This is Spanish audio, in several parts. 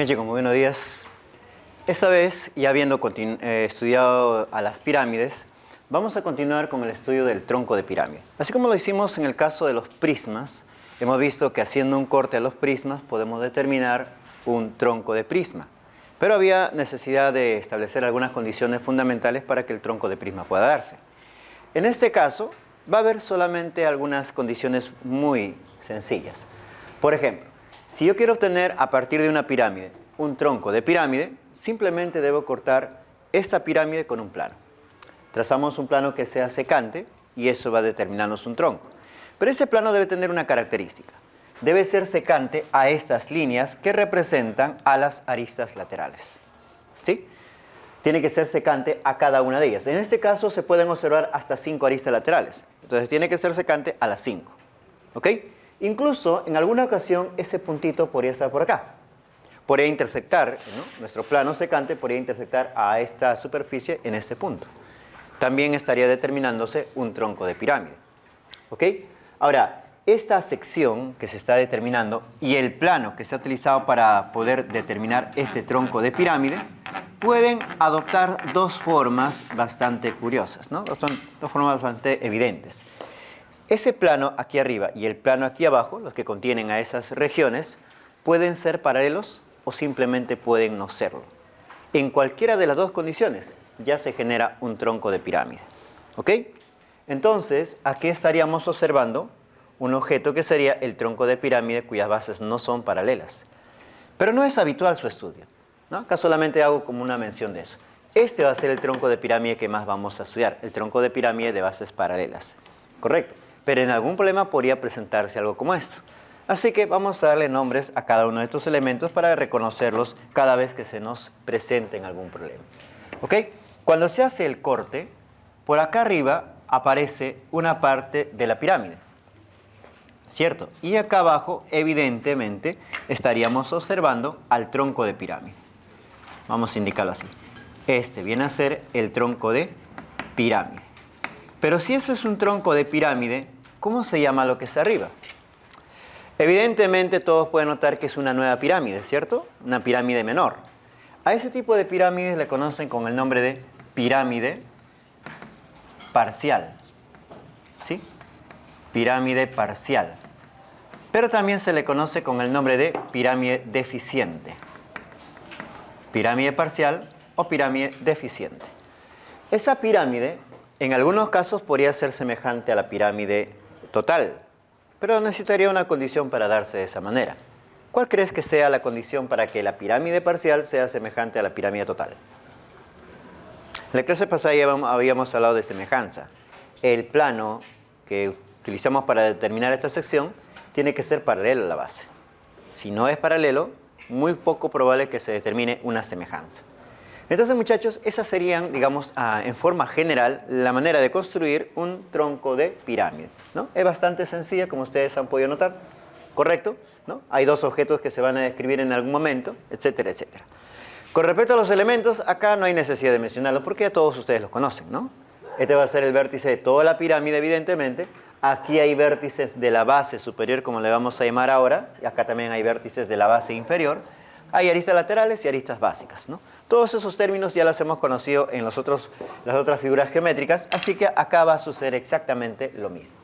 Bien chicos, muy buenos días. Esta vez, ya habiendo estudiado a las pirámides, vamos a continuar con el estudio del tronco de pirámide. Así como lo hicimos en el caso de los prismas, hemos visto que haciendo un corte a los prismas podemos determinar un tronco de prisma. Pero había necesidad de establecer algunas condiciones fundamentales para que el tronco de prisma pueda darse. En este caso, va a haber solamente algunas condiciones muy sencillas. Por ejemplo, si yo quiero obtener a partir de una pirámide un tronco de pirámide, simplemente debo cortar esta pirámide con un plano. Trazamos un plano que sea secante y eso va a determinarnos un tronco. Pero ese plano debe tener una característica. Debe ser secante a estas líneas que representan a las aristas laterales. ¿Sí? Tiene que ser secante a cada una de ellas. En este caso se pueden observar hasta 5 aristas laterales. Entonces tiene que ser secante a las 5. ¿Ok? Incluso en alguna ocasión ese puntito podría estar por acá. Podría intersectar, ¿no? Nuestro plano secante podría intersectar a esta superficie en este punto. También estaría determinándose un tronco de pirámide. ¿Ok? Ahora, esta sección que se está determinando y el plano que se ha utilizado para poder determinar este tronco de pirámide pueden adoptar dos formas bastante curiosas, ¿no? Son dos formas bastante evidentes. Ese plano aquí arriba y el plano aquí abajo, los que contienen a esas regiones, pueden ser paralelos o simplemente pueden no serlo. En cualquiera de las dos condiciones ya se genera un tronco de pirámide. ¿Ok? Entonces, aquí estaríamos observando un objeto que sería el tronco de pirámide cuyas bases no son paralelas. Pero no es habitual su estudio, ¿no? Acá solamente hago como una mención de eso. Este va a ser el tronco de pirámide que más vamos a estudiar, el tronco de pirámide de bases paralelas. ¿Correcto? Pero en algún problema podría presentarse algo como esto. Así que vamos a darle nombres a cada uno de estos elementos para reconocerlos cada vez que se nos presente en algún problema. ¿Ok? Cuando se hace el corte, por acá arriba aparece una parte de la pirámide. ¿Cierto? Y acá abajo, evidentemente, estaríamos observando al tronco de pirámide. Vamos a indicarlo así. Este viene a ser el tronco de pirámide. Pero si eso es un tronco de pirámide, ¿cómo se llama lo que está arriba? Evidentemente todos pueden notar que es una nueva pirámide, ¿cierto? Una pirámide menor. A ese tipo de pirámides le conocen con el nombre de pirámide parcial. ¿Sí? Pirámide parcial. Pero también se le conoce con el nombre de pirámide deficiente. Pirámide parcial o pirámide deficiente. Esa pirámide, en algunos casos, podría ser semejante a la pirámide total, pero necesitaría una condición para darse de esa manera. ¿Cuál crees que sea la condición para que la pirámide parcial sea semejante a la pirámide total? En la clase pasada ya habíamos hablado de semejanza. El plano que utilizamos para determinar esta sección tiene que ser paralelo a la base. Si no es paralelo, muy poco probable que se determine una semejanza. Entonces, muchachos, esas serían, digamos, en forma general, la manera de construir un tronco de pirámide, ¿no? Es bastante sencilla, como ustedes han podido notar, ¿correcto? ¿No? Hay dos objetos que se van a describir en algún momento, etcétera, etcétera. Con respecto a los elementos, acá no hay necesidad de mencionarlos porque ya todos ustedes los conocen, ¿no? Este va a ser el vértice de toda la pirámide, evidentemente. Aquí hay vértices de la base superior, como le vamos a llamar ahora, y acá también hay vértices de la base inferior. Hay aristas laterales y aristas básicas, ¿no? Todos esos términos ya los hemos conocido en las otras figuras geométricas, así que acá va a suceder exactamente lo mismo.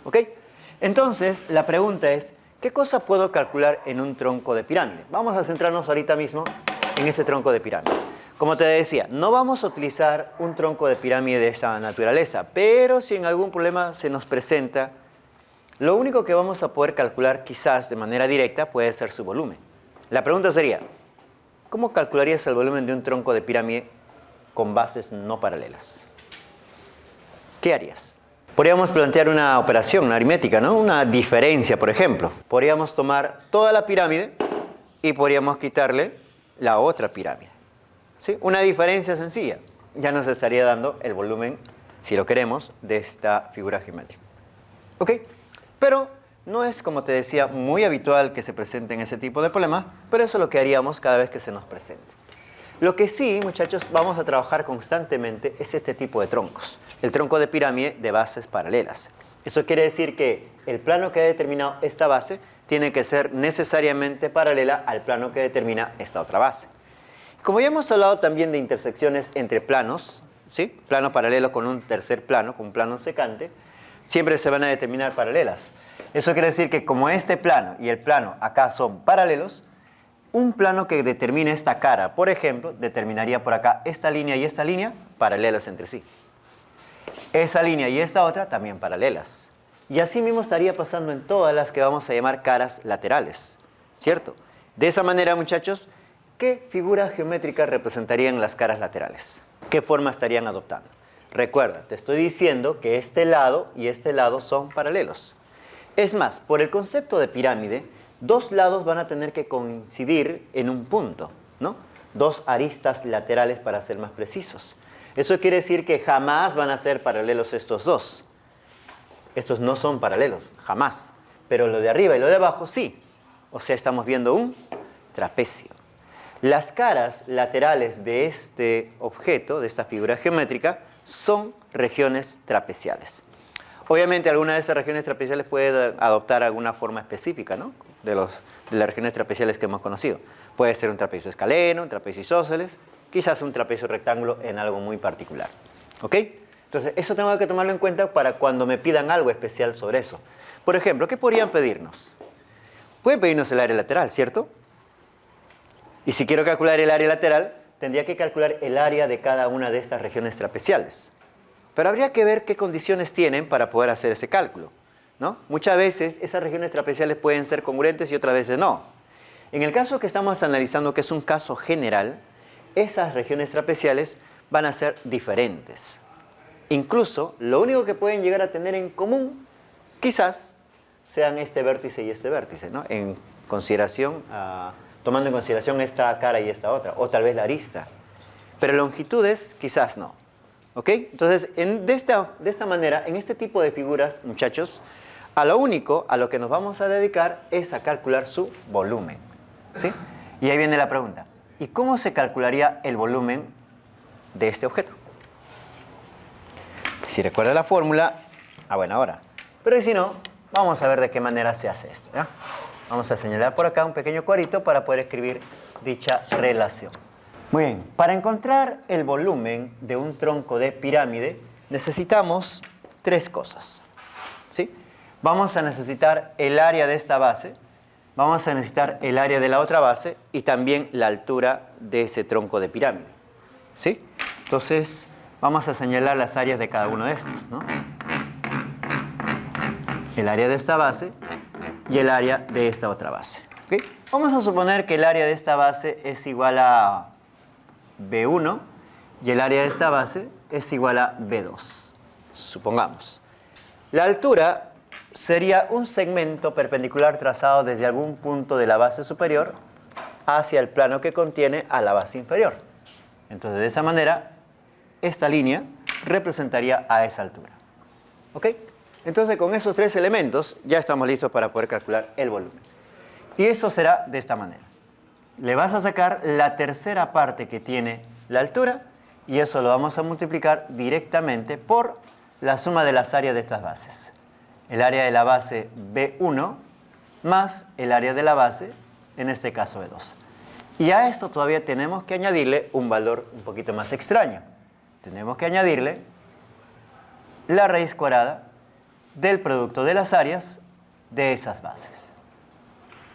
¿Ok? Entonces, la pregunta es, ¿qué cosa puedo calcular en un tronco de pirámide? Vamos a centrarnos ahorita mismo en ese tronco de pirámide. Como te decía, no vamos a utilizar un tronco de pirámide de esa naturaleza, pero si en algún problema se nos presenta, lo único que vamos a poder calcular quizás de manera directa puede ser su volumen. La pregunta sería, ¿cómo calcularías el volumen de un tronco de pirámide con bases no paralelas? ¿Qué harías? Podríamos plantear una operación, una aritmética, ¿no? Una diferencia, por ejemplo. Podríamos tomar toda la pirámide y podríamos quitarle la otra pirámide. ¿Sí? Una diferencia sencilla. Ya nos estaría dando el volumen, si lo queremos, de esta figura geométrica. ¿Ok? Pero no es, como te decía, muy habitual que se presenten ese tipo de problemas, pero eso es lo que haríamos cada vez que se nos presente. Lo que sí, muchachos, vamos a trabajar constantemente es este tipo de troncos. El tronco de pirámide de bases paralelas. Eso quiere decir que el plano que ha determinado esta base tiene que ser necesariamente paralela al plano que determina esta otra base. Como ya hemos hablado también de intersecciones entre planos, ¿sí? Plano paralelo con un tercer plano, con un plano secante, siempre se van a determinar paralelas. Eso quiere decir que como este plano y el plano acá son paralelos, un plano que determine esta cara, por ejemplo, determinaría por acá esta línea y esta línea paralelas entre sí. Esa línea y esta otra también paralelas. Y así mismo estaría pasando en todas las que vamos a llamar caras laterales, ¿cierto? De esa manera, muchachos, ¿qué figura geométrica representarían las caras laterales? ¿Qué forma estarían adoptando? Recuerda, te estoy diciendo que este lado y este lado son paralelos. Es más, por el concepto de pirámide, dos lados van a tener que coincidir en un punto, ¿no? Dos aristas laterales para ser más precisos. Eso quiere decir que jamás van a ser paralelos estos dos. Estos no son paralelos, jamás. Pero lo de arriba y lo de abajo sí. O sea, estamos viendo un trapecio. Las caras laterales de este objeto, de esta figura geométrica, son regiones trapeciales. Obviamente, alguna de esas regiones trapeciales puede adoptar alguna forma específica, ¿no? De las regiones trapeciales que hemos conocido. Puede ser un trapecio escaleno, un trapecio isósceles, quizás un trapecio rectángulo en algo muy particular. ¿Ok? Entonces, eso tengo que tomarlo en cuenta para cuando me pidan algo especial sobre eso. Por ejemplo, ¿qué podrían pedirnos? Pueden pedirnos el área lateral, ¿cierto? Y si quiero calcular el área lateral, tendría que calcular el área de cada una de estas regiones trapeciales. Pero habría que ver qué condiciones tienen para poder hacer ese cálculo, ¿no? Muchas veces esas regiones trapeciales pueden ser congruentes y otras veces no. En el caso que estamos analizando, que es un caso general, esas regiones trapeciales van a ser diferentes. Incluso, lo único que pueden llegar a tener en común, quizás, sean este vértice y este vértice, ¿no? En consideración, tomando en consideración esta cara y esta otra, o tal vez la arista. Pero longitudes, quizás no. ¿Ok? Entonces, de esta manera, en este tipo de figuras, muchachos, a lo que nos vamos a dedicar es a calcular su volumen. ¿Sí? Y ahí viene la pregunta. ¿Y cómo se calcularía el volumen de este objeto? Si recuerda la fórmula, a buena hora. Pero si no, vamos a ver de qué manera se hace esto, ¿ya? Vamos a señalar por acá un pequeño cuadrito para poder escribir dicha relación. Muy bien, para encontrar el volumen de un tronco de pirámide necesitamos tres cosas, ¿sí? Vamos a necesitar el área de esta base, vamos a necesitar el área de la otra base y también la altura de ese tronco de pirámide, ¿sí? Entonces, vamos a señalar las áreas de cada uno de estos, ¿no? El área de esta base y el área de esta otra base, ¿ok? Vamos a suponer que el área de esta base es igual a B1 y el área de esta base es igual a B2, supongamos. La altura sería un segmento perpendicular trazado desde algún punto de la base superior hacia el plano que contiene a la base inferior. Entonces, de esa manera, esta línea representaría a esa altura. ¿Ok? Entonces, con esos tres elementos ya estamos listos para poder calcular el volumen. Y eso será de esta manera. Le vas a sacar la tercera parte que tiene la altura y eso lo vamos a multiplicar directamente por la suma de las áreas de estas bases. El área de la base B1 más el área de la base, en este caso B2. Y a esto todavía tenemos que añadirle un valor un poquito más extraño. Tenemos que añadirle la raíz cuadrada del producto de las áreas de esas bases.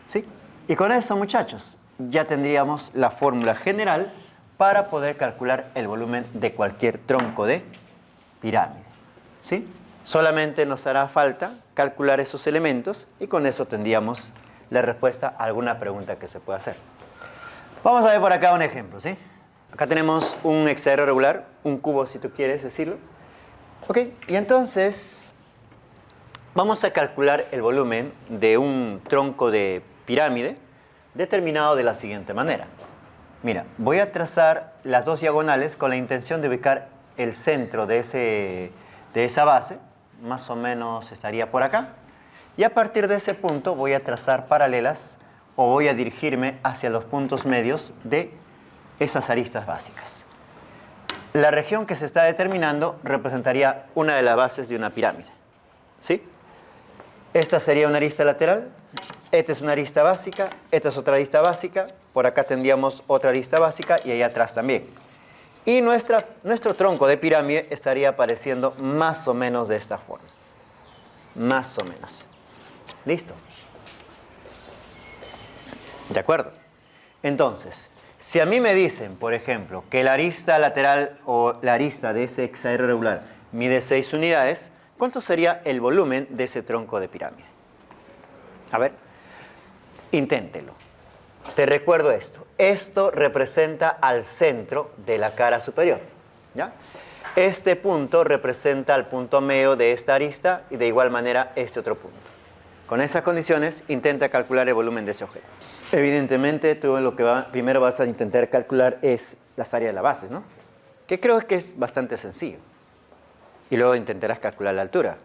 ¿Sí? Y con eso, muchachos, ya tendríamos la fórmula general para poder calcular el volumen de cualquier tronco de pirámide. ¿Sí? Solamente nos hará falta calcular esos elementos y con eso tendríamos la respuesta a alguna pregunta que se pueda hacer. Vamos a ver por acá un ejemplo, ¿sí? Acá tenemos un hexaedro regular, un cubo si tú quieres decirlo. Ok, y entonces vamos a calcular el volumen de un tronco de pirámide determinado de la siguiente manera. Mira, voy a trazar las dos diagonales con la intención de ubicar el centro de esa base, más o menos estaría por acá, y a partir de ese punto voy a trazar paralelas o voy a dirigirme hacia los puntos medios de esas aristas básicas. La región que se está determinando representaría una de las bases de una pirámide, ¿sí? Esta sería una arista lateral Esta es una arista básica, esta es otra arista básica, por acá tendríamos otra arista básica y allá atrás también. Y nuestro tronco de pirámide estaría apareciendo más o menos de esta forma. Más o menos. ¿Listo? ¿De acuerdo? Entonces, si a mí me dicen, por ejemplo, que la arista lateral o la arista de ese hexaedro regular mide 6 unidades, ¿cuánto sería el volumen de ese tronco de pirámide? A ver, inténtelo. Te recuerdo esto. Esto representa al centro de la cara superior. ¿Ya? Este punto representa al punto medio de esta arista y de igual manera este otro punto. Con esas condiciones, intenta calcular el volumen de ese objeto. Evidentemente, tú lo que primero vas a intentar calcular es las áreas de la base, ¿no? Que creo que es bastante sencillo. Y luego intentarás calcular la altura,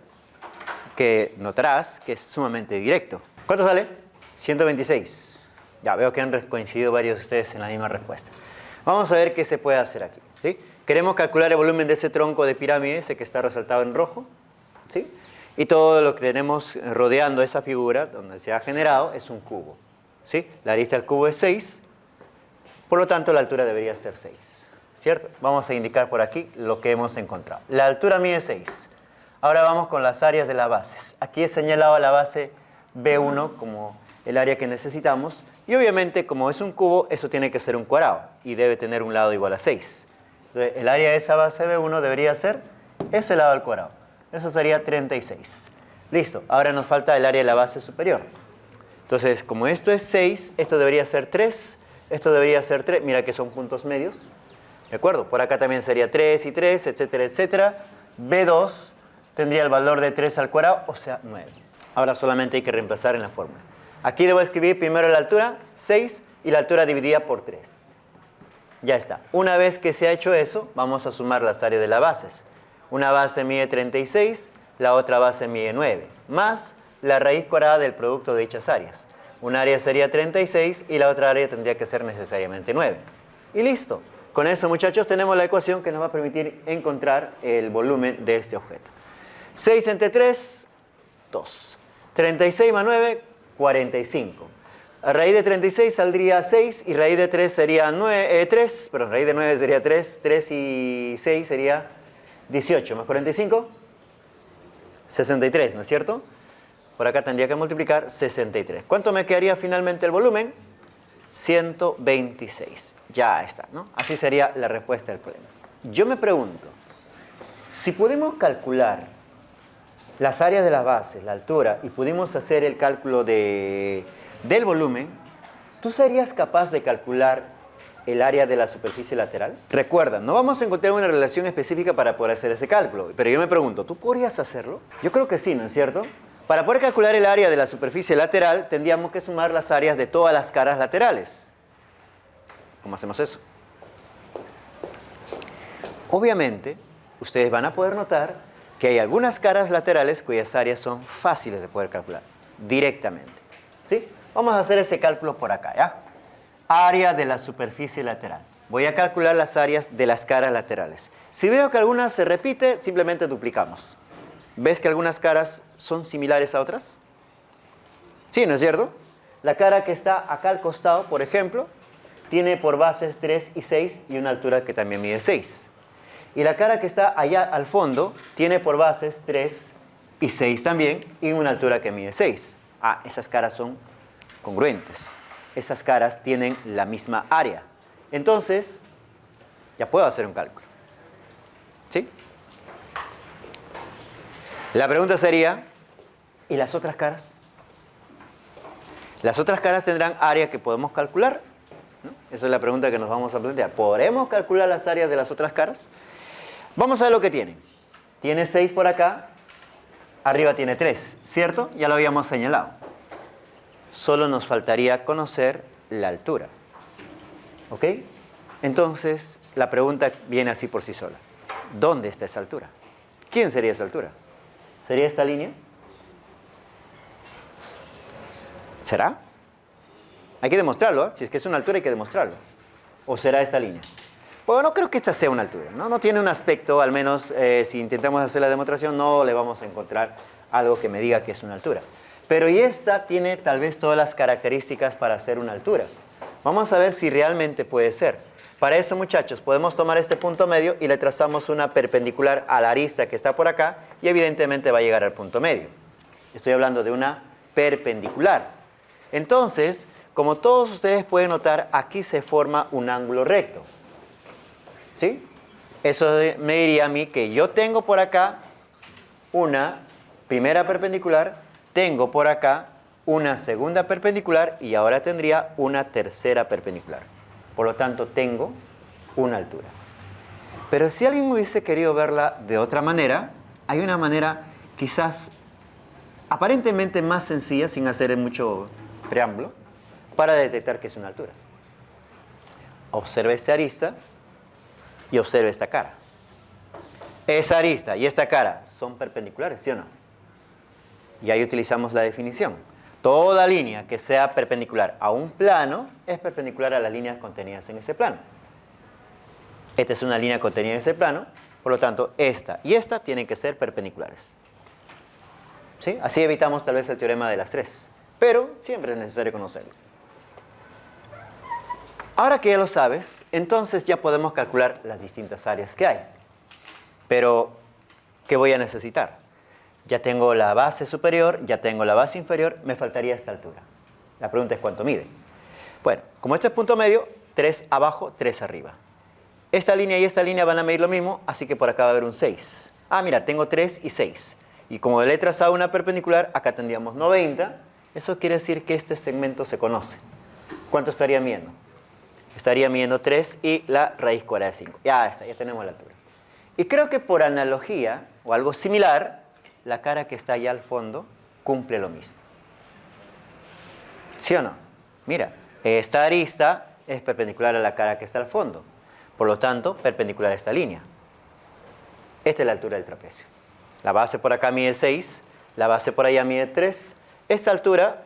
que notarás que es sumamente directo. ¿Cuánto sale? 126. Ya veo que han coincidido varios de ustedes en la misma respuesta. Vamos a ver qué se puede hacer aquí, ¿sí? Queremos calcular el volumen de ese tronco de pirámide, ese que está resaltado en rojo, ¿sí? Y todo lo que tenemos rodeando esa figura, donde se ha generado, es un cubo, ¿sí? La arista del cubo es 6, por lo tanto la altura debería ser 6, ¿cierto? Vamos a indicar por aquí lo que hemos encontrado. La altura mide 6. Ahora vamos con las áreas de las bases. Aquí he señalado la base B1 como el área que necesitamos. Y obviamente, como es un cubo, eso tiene que ser un cuadrado y debe tener un lado igual a 6. Entonces, el área de esa base B1 debería ser ese lado al cuadrado. Eso sería 36. Listo. Ahora nos falta el área de la base superior. Entonces, como esto es 6, esto debería ser 3, esto debería ser 3. Mira que son puntos medios. ¿De acuerdo? Por acá también sería 3 y 3, etcétera, etcétera. B2 tendría el valor de 3 al cuadrado, o sea, 9. Ahora solamente hay que reemplazar en la fórmula. Aquí debo escribir primero la altura, 6, y la altura dividida por 3. Ya está. Una vez que se ha hecho eso, vamos a sumar las áreas de las bases. Una base mide 36, la otra base mide 9, más la raíz cuadrada del producto de dichas áreas. Un área sería 36 y la otra área tendría que ser necesariamente 9. Y listo. Con eso, muchachos, tenemos la ecuación que nos va a permitir encontrar el volumen de este objeto. 6 entre 3, 2. 36 más 9, 45. A raíz de 36 saldría 6 y raíz de 3 sería 3, pero raíz de 9 sería 3, 3 y 6 sería 18, más 45, 63, ¿no es cierto? Por acá tendría que multiplicar 63. ¿Cuánto me quedaría finalmente el volumen? 126. Ya está, ¿no? Así sería la respuesta del problema. Yo me pregunto, si podemos calcular las áreas de las bases, la altura, y pudimos hacer el cálculo del volumen, ¿tú serías capaz de calcular el área de la superficie lateral? Recuerda, no vamos a encontrar una relación específica para poder hacer ese cálculo, pero yo me pregunto, ¿tú podrías hacerlo? Yo creo que sí, ¿no es cierto? Para poder calcular el área de la superficie lateral, tendríamos que sumar las áreas de todas las caras laterales. ¿Cómo hacemos eso? Obviamente, ustedes van a poder notar que hay algunas caras laterales cuyas áreas son fáciles de poder calcular directamente, ¿sí? Vamos a hacer ese cálculo por acá, ¿ya? Área de la superficie lateral. Voy a calcular las áreas de las caras laterales. Si veo que alguna se repite, simplemente duplicamos. ¿Ves que algunas caras son similares a otras? Sí, ¿no es cierto? La cara que está acá al costado, por ejemplo, tiene por bases 3 y 6 y una altura que también mide 6. Y la cara que está allá al fondo tiene por bases 3 y 6 también y una altura que mide 6. Ah, esas caras son congruentes. Esas caras tienen la misma área. Entonces, ya puedo hacer un cálculo. ¿Sí? La pregunta sería, ¿y las otras caras? Las otras caras tendrán área que podemos calcular, ¿no? Esa es la pregunta que nos vamos a plantear. ¿Podremos calcular las áreas de las otras caras? Vamos a ver lo que tienen. Tiene 6 por acá, arriba tiene 3, ¿cierto? Ya lo habíamos señalado. Solo nos faltaría conocer la altura. ¿Ok? Entonces, la pregunta viene así por sí sola. ¿Dónde está esa altura? ¿Quién sería esa altura? ¿Sería esta línea? ¿Será? Hay que demostrarlo, ¿eh? Si es que es una altura hay que demostrarlo. ¿O será esta línea? Bueno, no creo que esta sea una altura, ¿no? No tiene un aspecto, al menos si intentamos hacer la demostración, no le vamos a encontrar algo que me diga que es una altura. Pero y esta tiene tal vez todas las características para ser una altura. Vamos a ver si realmente puede ser. Para eso, muchachos, podemos tomar este punto medio y le trazamos una perpendicular a la arista que está por acá y evidentemente va a llegar al punto medio. Estoy hablando de una perpendicular. Entonces, como todos ustedes pueden notar, aquí se forma un ángulo recto. ¿Sí? Eso me diría a mí que yo tengo por acá una primera perpendicular, tengo por acá una segunda perpendicular y ahora tendría una tercera perpendicular. Por lo tanto, tengo una altura. Pero si alguien hubiese querido verla de otra manera, hay una manera quizás aparentemente más sencilla, sin hacer mucho preámbulo, para detectar que es una altura. Observe esta arista y observe esta cara. Esa arista y esta cara son perpendiculares, ¿sí o no? Y ahí utilizamos la definición. Toda línea que sea perpendicular a un plano es perpendicular a las líneas contenidas en ese plano. Esta es una línea contenida en ese plano, por lo tanto, esta y esta tienen que ser perpendiculares. ¿Sí? Así evitamos tal vez el teorema de las tres, pero siempre es necesario conocerlo. Ahora que ya lo sabes, entonces ya podemos calcular las distintas áreas que hay. Pero, ¿qué voy a necesitar? Ya tengo la base superior, ya tengo la base inferior, me faltaría esta altura. La pregunta es ¿cuánto mide? Bueno, como esto es punto medio, 3 abajo, 3 arriba. Esta línea y esta línea van a medir lo mismo, así que por acá va a haber un 6. Ah, mira, tengo 3 y 6. Y como le he trazado una perpendicular, acá tendríamos 90. Eso quiere decir que este segmento se conoce. ¿Cuánto estaría midiendo? Estaría midiendo 3 y la raíz cuadrada de 5. Ya está, ya tenemos la altura. Y creo que por analogía, o algo similar, la cara que está allá al fondo cumple lo mismo. ¿Sí o no? Mira, esta arista es perpendicular a la cara que está al fondo. Por lo tanto, perpendicular a esta línea. Esta es la altura del trapecio. La base por acá mide 6, la base por allá mide 3. Esta altura,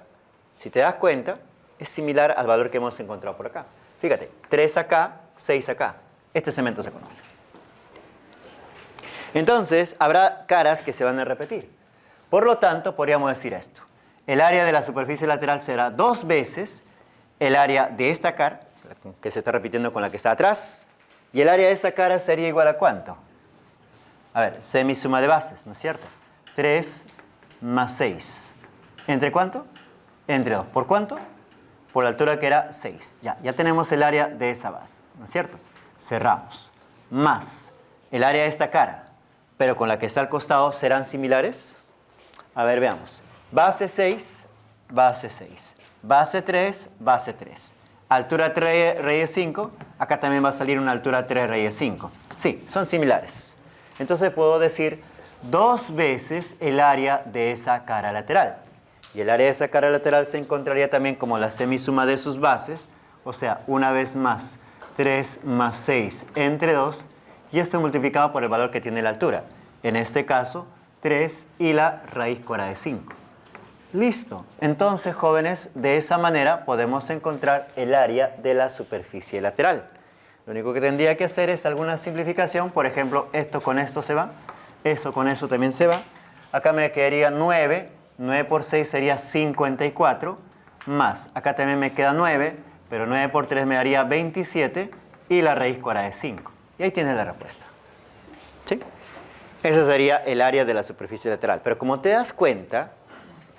si te das cuenta, es similar al valor que hemos encontrado por acá. Fíjate, 3 acá, 6 acá. Este segmento se conoce. Entonces, habrá caras que se van a repetir. Por lo tanto, podríamos decir esto. El área de la superficie lateral será 2 veces el área de esta cara, que se está repitiendo con la que está atrás, y el área de esta cara sería igual a ¿cuánto? A ver, semisuma de bases, ¿no es cierto? 3 más 6. ¿Entre cuánto? Entre 2. ¿Por cuánto? Por la altura que era 6. Ya tenemos el área de esa base, ¿no es cierto? Cerramos. Más el área de esta cara, pero con la que está al costado, ¿serán similares? A ver, veamos. Base 6, base 6. Base 3, base 3. Altura 3 raíz de 5. Acá también va a salir una altura 3 raíz de 5. Sí, son similares. Entonces puedo decir 2 veces el área de esa cara lateral. Y el área de esa cara lateral se encontraría también como la semisuma de sus bases. O sea, una vez más, 3 más 6 entre 2. Y esto multiplicado por el valor que tiene la altura. En este caso, 3 y la raíz cuadrada de 5. Listo. Entonces, jóvenes, de esa manera podemos encontrar el área de la superficie lateral. Lo único que tendría que hacer es alguna simplificación. Por ejemplo, esto con esto se va. Eso con eso también se va. Acá me quedaría 9. 9 por 6 sería 54. Más, acá también me queda 9. Pero 9 por 3 me daría 27. Y la raíz cuadrada de 5. Y ahí tienes la respuesta. ¿Sí? Ese sería el área de la superficie lateral. Pero como te das cuenta,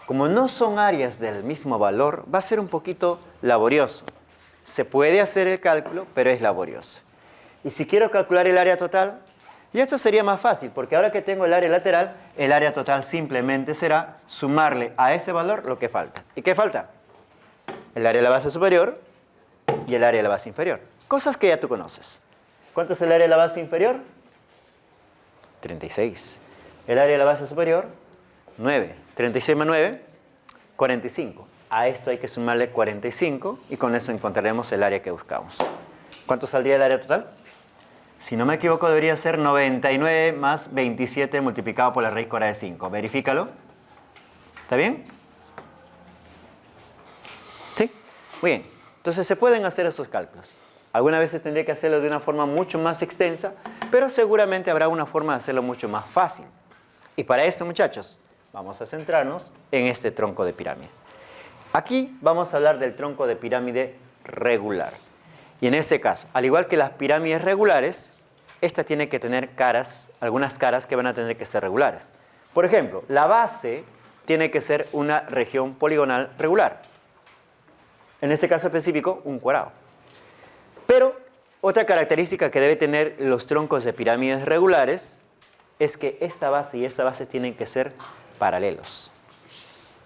como no son áreas del mismo valor, va a ser un poquito laborioso. Se puede hacer el cálculo, pero es laborioso. Y si quiero calcular el área total, y esto sería más fácil, porque ahora que tengo el área lateral, el área total simplemente será sumarle a ese valor lo que falta. ¿Y qué falta? El área de la base superior y el área de la base inferior. Cosas que ya tú conoces. ¿Cuánto es el área de la base inferior? 36. El área de la base superior, 9. 36 más 9, 45. A esto hay que sumarle 45 y con eso encontraremos el área que buscamos. ¿Cuánto saldría el área total? Si no me equivoco, debería ser 99 más 27 multiplicado por la raíz cuadrada de 5. Verifícalo. ¿Está bien? ¿Sí? Muy bien. Entonces se pueden hacer esos cálculos. Algunas veces tendría que hacerlo de una forma mucho más extensa, pero seguramente habrá una forma de hacerlo mucho más fácil. Y para esto, muchachos, vamos a centrarnos en este tronco de pirámide. Aquí vamos a hablar del tronco de pirámide regular. Y en este caso, al igual que las pirámides regulares, esta tiene que tener caras, algunas caras que van a tener que ser regulares. Por ejemplo, la base tiene que ser una región poligonal regular. En este caso específico, un cuadrado. Pero otra característica que debe tener los troncos de pirámides regulares es que esta base y esta base tienen que ser paralelos.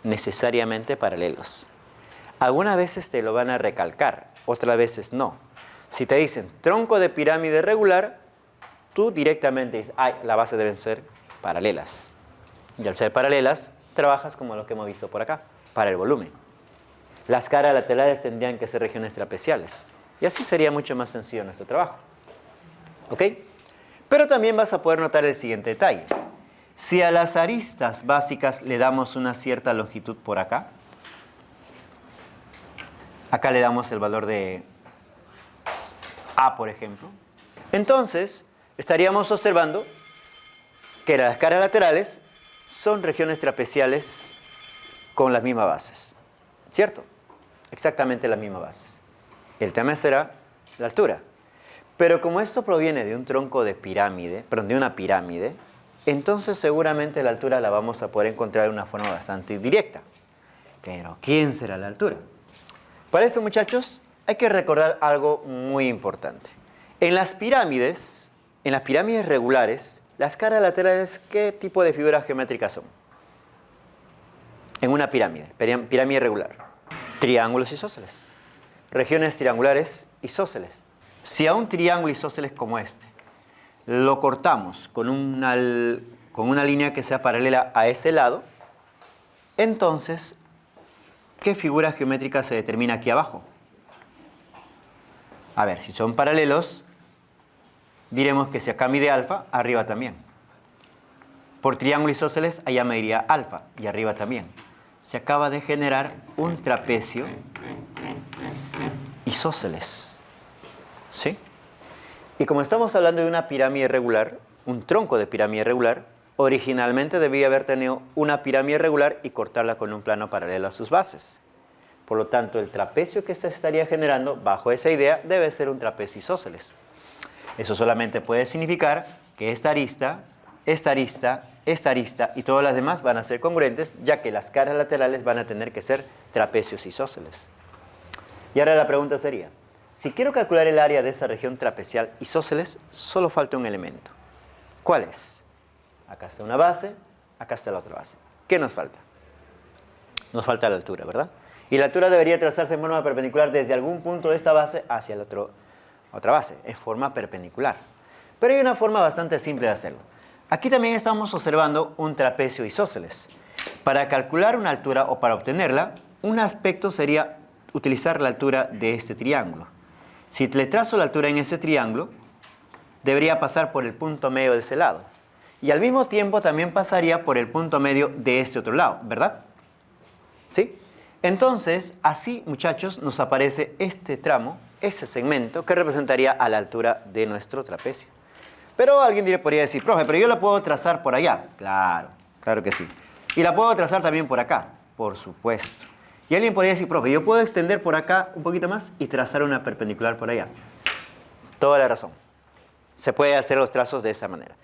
Necesariamente paralelos. Algunas veces te lo van a recalcar, otras veces no. Si te dicen tronco de pirámide regular, tú directamente dices, ay, la base deben ser paralelas. Y al ser paralelas, trabajas como lo que hemos visto por acá, para el volumen. Las caras laterales tendrían que ser regiones trapeciales. Y así sería mucho más sencillo nuestro trabajo. ¿Ok? Pero también vas a poder notar el siguiente detalle. Si a las aristas básicas le damos una cierta longitud por acá, acá le damos el valor de A, por ejemplo, entonces estaríamos observando que las caras laterales son regiones trapeciales con las mismas bases, ¿cierto? Exactamente las mismas bases. El tema será la altura. Pero como esto proviene de un tronco de pirámide, perdón, de una pirámide, entonces seguramente la altura la vamos a poder encontrar de una forma bastante directa. Pero ¿quién será la altura? Para eso, muchachos, hay que recordar algo muy importante. En las pirámides regulares, las caras laterales, ¿qué tipo de figuras geométricas son? En una pirámide regular. Triángulos isósceles. Regiones triangulares isósceles. Si a un triángulo isósceles como este lo cortamos con una línea que sea paralela a ese lado, entonces, ¿qué figura geométrica se determina aquí abajo? A ver, si son paralelos, diremos que si acá mide alfa, arriba también. Por triángulo isósceles, allá mediría alfa y arriba también. Se acaba de generar un trapecio isósceles. ¿Sí? Y como estamos hablando de una pirámide regular, un tronco de pirámide regular, originalmente debía haber tenido una pirámide regular y cortarla con un plano paralelo a sus bases. Por lo tanto, el trapecio que se estaría generando bajo esa idea debe ser un trapecio isósceles. Eso solamente puede significar que esta arista y todas las demás van a ser congruentes, ya que las caras laterales van a tener que ser trapecios isósceles. Y ahora la pregunta sería, si quiero calcular el área de esa región trapecial isósceles, solo falta un elemento. ¿Cuál es? Acá está una base, acá está la otra base. ¿Qué nos falta? Nos falta la altura, ¿verdad? Y la altura debería trazarse en forma perpendicular desde algún punto de esta base hacia la otra base, en forma perpendicular. Pero hay una forma bastante simple de hacerlo. Aquí también estamos observando un trapecio isósceles. Para calcular una altura o para obtenerla, un aspecto sería utilizar la altura de este triángulo. Si le trazo la altura en ese triángulo, debería pasar por el punto medio de ese lado. Y al mismo tiempo también pasaría por el punto medio de este otro lado, ¿verdad? ¿Sí? Entonces, así, muchachos, nos aparece este tramo, ese segmento, que representaría a la altura de nuestro trapecio. Pero alguien podría decir, profe, pero yo la puedo trazar por allá. Claro, claro que sí. Y la puedo trazar también por acá, por supuesto. Y alguien podría decir, profe, yo puedo extender por acá un poquito más y trazar una perpendicular por allá. Toda la razón. Se puede hacer los trazos de esa manera.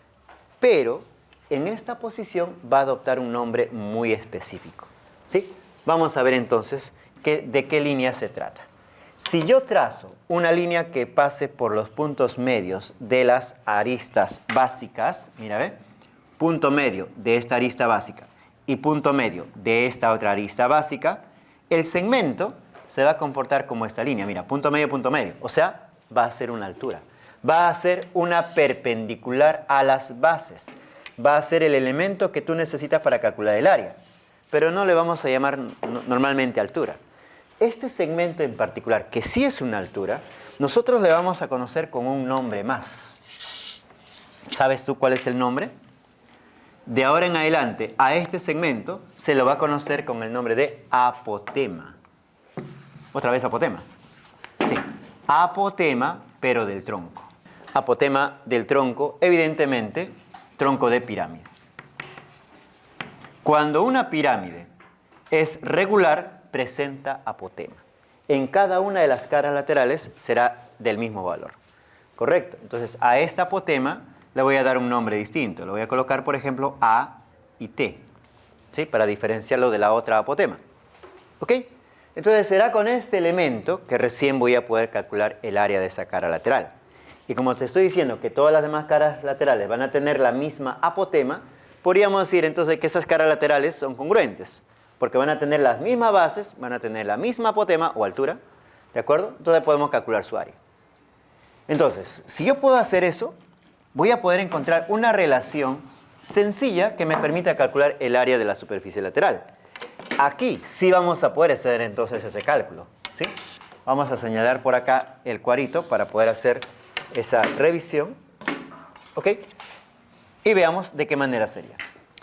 Pero en esta posición va a adoptar un nombre muy específico. ¿Sí? Vamos a ver entonces de qué línea se trata. Si yo trazo una línea que pase por los puntos medios de las aristas básicas, mira, ¿ve? Punto medio de esta arista básica y punto medio de esta otra arista básica, el segmento se va a comportar como esta línea. Mira, punto medio, o sea, va a ser una altura. Va a ser una perpendicular a las bases. Va a ser el elemento que tú necesitas para calcular el área. Pero no le vamos a llamar normalmente altura. Este segmento en particular, que sí es una altura, nosotros le vamos a conocer con un nombre más. ¿Sabes tú cuál es el nombre? De ahora en adelante, a este segmento se lo va a conocer con el nombre de apotema. Otra vez apotema. Sí, apotema, pero del tronco. Apotema del tronco, evidentemente, tronco de pirámide. Cuando una pirámide es regular, presenta apotema. En cada una de las caras laterales será del mismo valor. ¿Correcto? Entonces, a esta apotema le voy a dar un nombre distinto. Le voy a colocar, por ejemplo, A y T, ¿sí? Para diferenciarlo de la otra apotema. ¿Ok? Entonces, será con este elemento que recién voy a poder calcular el área de esa cara lateral. Y como te estoy diciendo que todas las demás caras laterales van a tener la misma apotema, podríamos decir entonces que esas caras laterales son congruentes, porque van a tener las mismas bases, van a tener la misma apotema o altura, ¿de acuerdo? Entonces podemos calcular su área. Entonces, si yo puedo hacer eso, voy a poder encontrar una relación sencilla que me permita calcular el área de la superficie lateral. Aquí sí vamos a poder hacer entonces ese cálculo, ¿sí? Vamos a señalar por acá el cuadrito para poder hacer esa revisión, ¿ok? Y veamos de qué manera sería.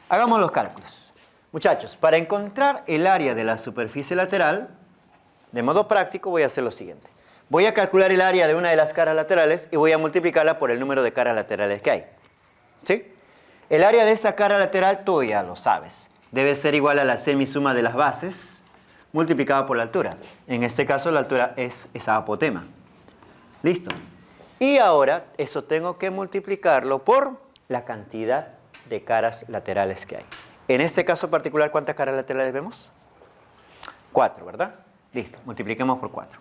Hagamos los cálculos. Muchachos, para encontrar el área de la superficie lateral, de modo práctico voy a hacer lo siguiente. Voy a calcular el área de una de las caras laterales y voy a multiplicarla por el número de caras laterales que hay, ¿sí? El área de esa cara lateral tú ya lo sabes. Debe ser igual a la semisuma de las bases multiplicada por la altura. En este caso la altura es esa apotema. ¿Listo? Y ahora eso tengo que multiplicarlo por la cantidad de caras laterales que hay. En este caso particular, ¿cuántas caras laterales vemos? 4, ¿verdad? Listo, multipliquemos por 4.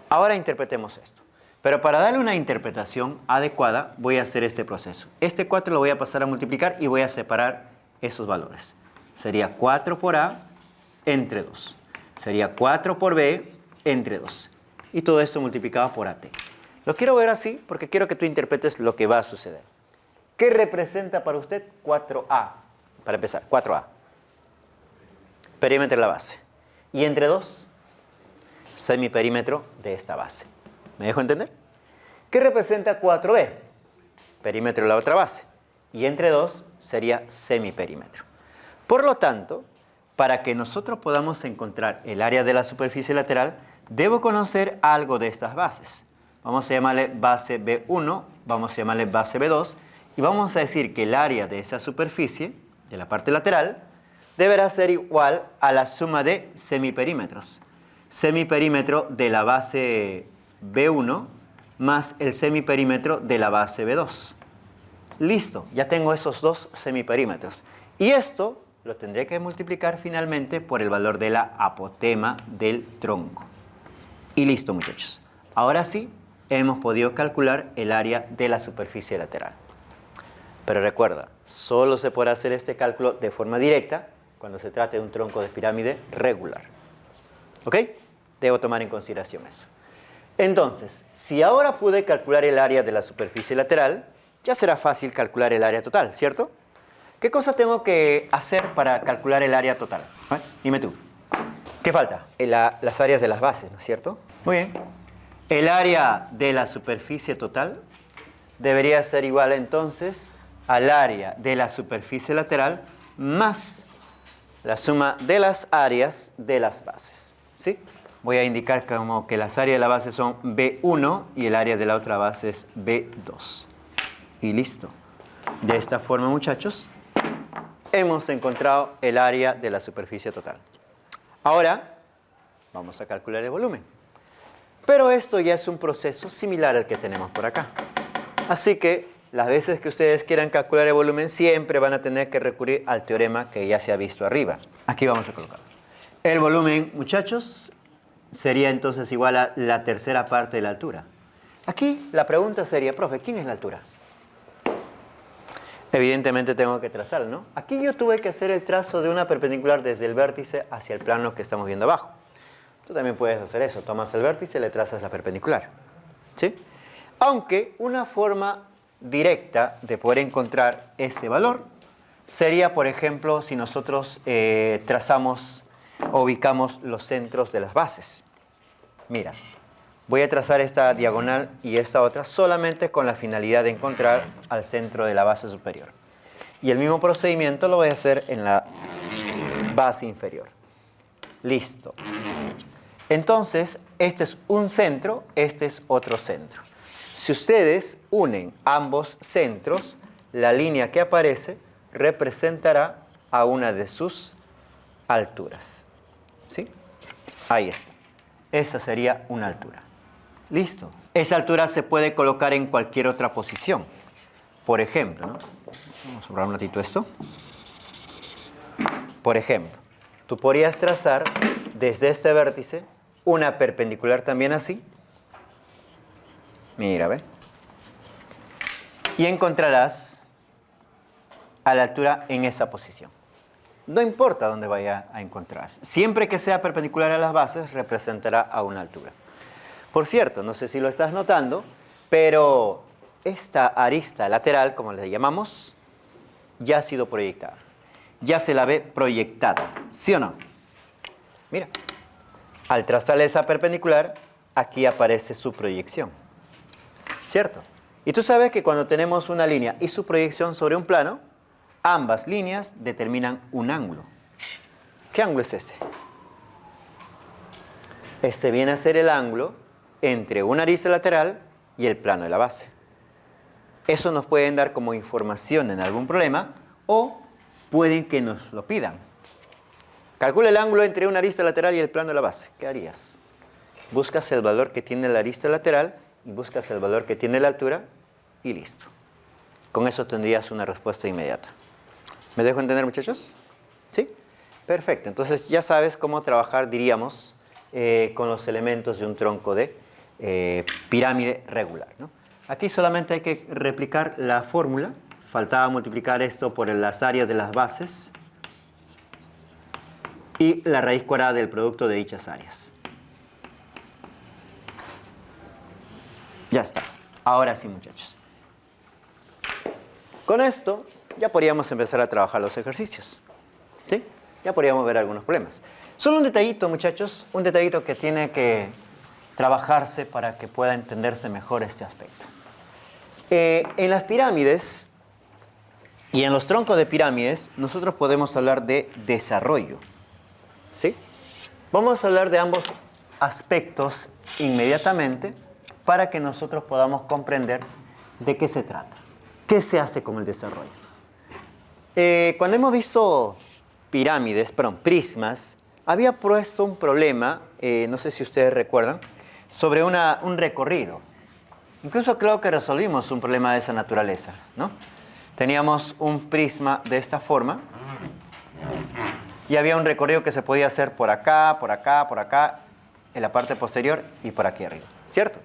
Ahora interpretemos esto. Pero para darle una interpretación adecuada, voy a hacer este proceso. Este 4 lo voy a pasar a multiplicar y voy a separar esos valores. Sería 4 por A entre 2. Sería 4 por B entre 2. Y todo esto multiplicado por AT. Lo quiero ver así porque quiero que tú interpretes lo que va a suceder. ¿Qué representa para usted 4A? Para empezar, 4A. Perímetro de la base. Y entre 2, semiperímetro de esta base. ¿Me dejo entender? ¿Qué representa 4B? Perímetro de la otra base. Y entre 2 sería semiperímetro. Por lo tanto, para que nosotros podamos encontrar el área de la superficie lateral, debo conocer algo de estas bases. Vamos a llamarle base B1, vamos a llamarle base B2, y vamos a decir que el área de esa superficie, de la parte lateral, deberá ser igual a la suma de semiperímetros. Semiperímetro de la base B1 más el semiperímetro de la base B2. Listo, ya tengo esos dos semiperímetros. Y esto lo tendré que multiplicar finalmente por el valor de la apotema del tronco. Y listo, muchachos. Ahora sí, hemos podido calcular el área de la superficie lateral. Pero recuerda, solo se podrá hacer este cálculo de forma directa cuando se trate de un tronco de pirámide regular. ¿Ok? Debo tomar en consideración eso. Entonces, si ahora pude calcular el área de la superficie lateral, ya será fácil calcular el área total, ¿cierto? ¿Qué cosas tengo que hacer para calcular el área total? Dime tú. ¿Qué falta? Las áreas de las bases, ¿no es cierto? Muy bien. El área de la superficie total debería ser igual entonces al área de la superficie lateral más la suma de las áreas de las bases, ¿sí? Voy a indicar como que las áreas de la base son B1 y el área de la otra base es B2. Y listo. De esta forma, muchachos, hemos encontrado el área de la superficie total. Ahora, vamos a calcular el volumen. Pero esto ya es un proceso similar al que tenemos por acá. Así que las veces que ustedes quieran calcular el volumen, siempre van a tener que recurrir al teorema que ya se ha visto arriba. Aquí vamos a colocarlo. El volumen, muchachos, sería entonces igual a la tercera parte de la altura. Aquí la pregunta sería, profe, ¿quién es la altura? Evidentemente tengo que trazarlo, ¿no? Aquí yo tuve que hacer el trazo de una perpendicular desde el vértice hacia el plano que estamos viendo abajo. Tú también puedes hacer eso. Tomas el vértice y le trazas la perpendicular, ¿sí? Aunque una forma directa de poder encontrar ese valor sería, por ejemplo, si nosotros trazamos o ubicamos los centros de las bases. Mira, voy a trazar esta diagonal y esta otra solamente con la finalidad de encontrar al centro de la base superior. Y el mismo procedimiento lo voy a hacer en la base inferior. Listo. Entonces, este es un centro, este es otro centro. Si ustedes unen ambos centros, la línea que aparece representará a una de sus alturas. ¿Sí? Ahí está. Esa sería una altura. Listo. Esa altura se puede colocar en cualquier otra posición. Por ejemplo, ¿no? Vamos a borrar un ratito esto. Por ejemplo, tú podrías trazar desde este vértice una perpendicular también así. Mira, ¿ve? Y encontrarás a la altura en esa posición. No importa dónde vaya a encontrarse. Siempre que sea perpendicular a las bases, representará a una altura. Por cierto, no sé si lo estás notando, pero esta arista lateral, como le llamamos, ya ha sido proyectada. Ya se la ve proyectada, ¿sí o no? Mira, al trazarle esa perpendicular, aquí aparece su proyección, ¿cierto? Y tú sabes que cuando tenemos una línea y su proyección sobre un plano, ambas líneas determinan un ángulo. ¿Qué ángulo es ese? Este viene a ser el ángulo entre una arista lateral y el plano de la base. Eso nos pueden dar como información en algún problema o pueden que nos lo pidan. Calcula el ángulo entre una arista lateral y el plano de la base. ¿Qué harías? Buscas el valor que tiene la arista lateral y buscas el valor que tiene la altura y listo. Con eso tendrías una respuesta inmediata. ¿Me dejo entender, muchachos? ¿Sí? Perfecto. Entonces ya sabes cómo trabajar, diríamos, con los elementos de un tronco de pirámide regular, ¿no? Aquí solamente hay que replicar la fórmula. Faltaba multiplicar esto por las áreas de las bases y la raíz cuadrada del producto de dichas áreas. Ya está. Ahora sí, muchachos. Con esto ya podríamos empezar a trabajar los ejercicios. ¿Sí? Ya podríamos ver algunos problemas. Solo un detallito, muchachos, un detallito que tiene que trabajarse para que pueda entenderse mejor este aspecto. En las pirámides y en los troncos de pirámides, nosotros podemos hablar de desarrollo. ¿Sí? Vamos a hablar de ambos aspectos inmediatamente para que nosotros podamos comprender de qué se trata. ¿Qué se hace con el desarrollo? Cuando hemos visto prismas, había puesto un problema, no sé si ustedes recuerdan, sobre un recorrido. Incluso creo que resolvimos un problema de esa naturaleza, ¿no? Teníamos un prisma de esta forma y había un recorrido que se podía hacer por acá, por acá, por acá, en la parte posterior y por aquí arriba, ¿cierto?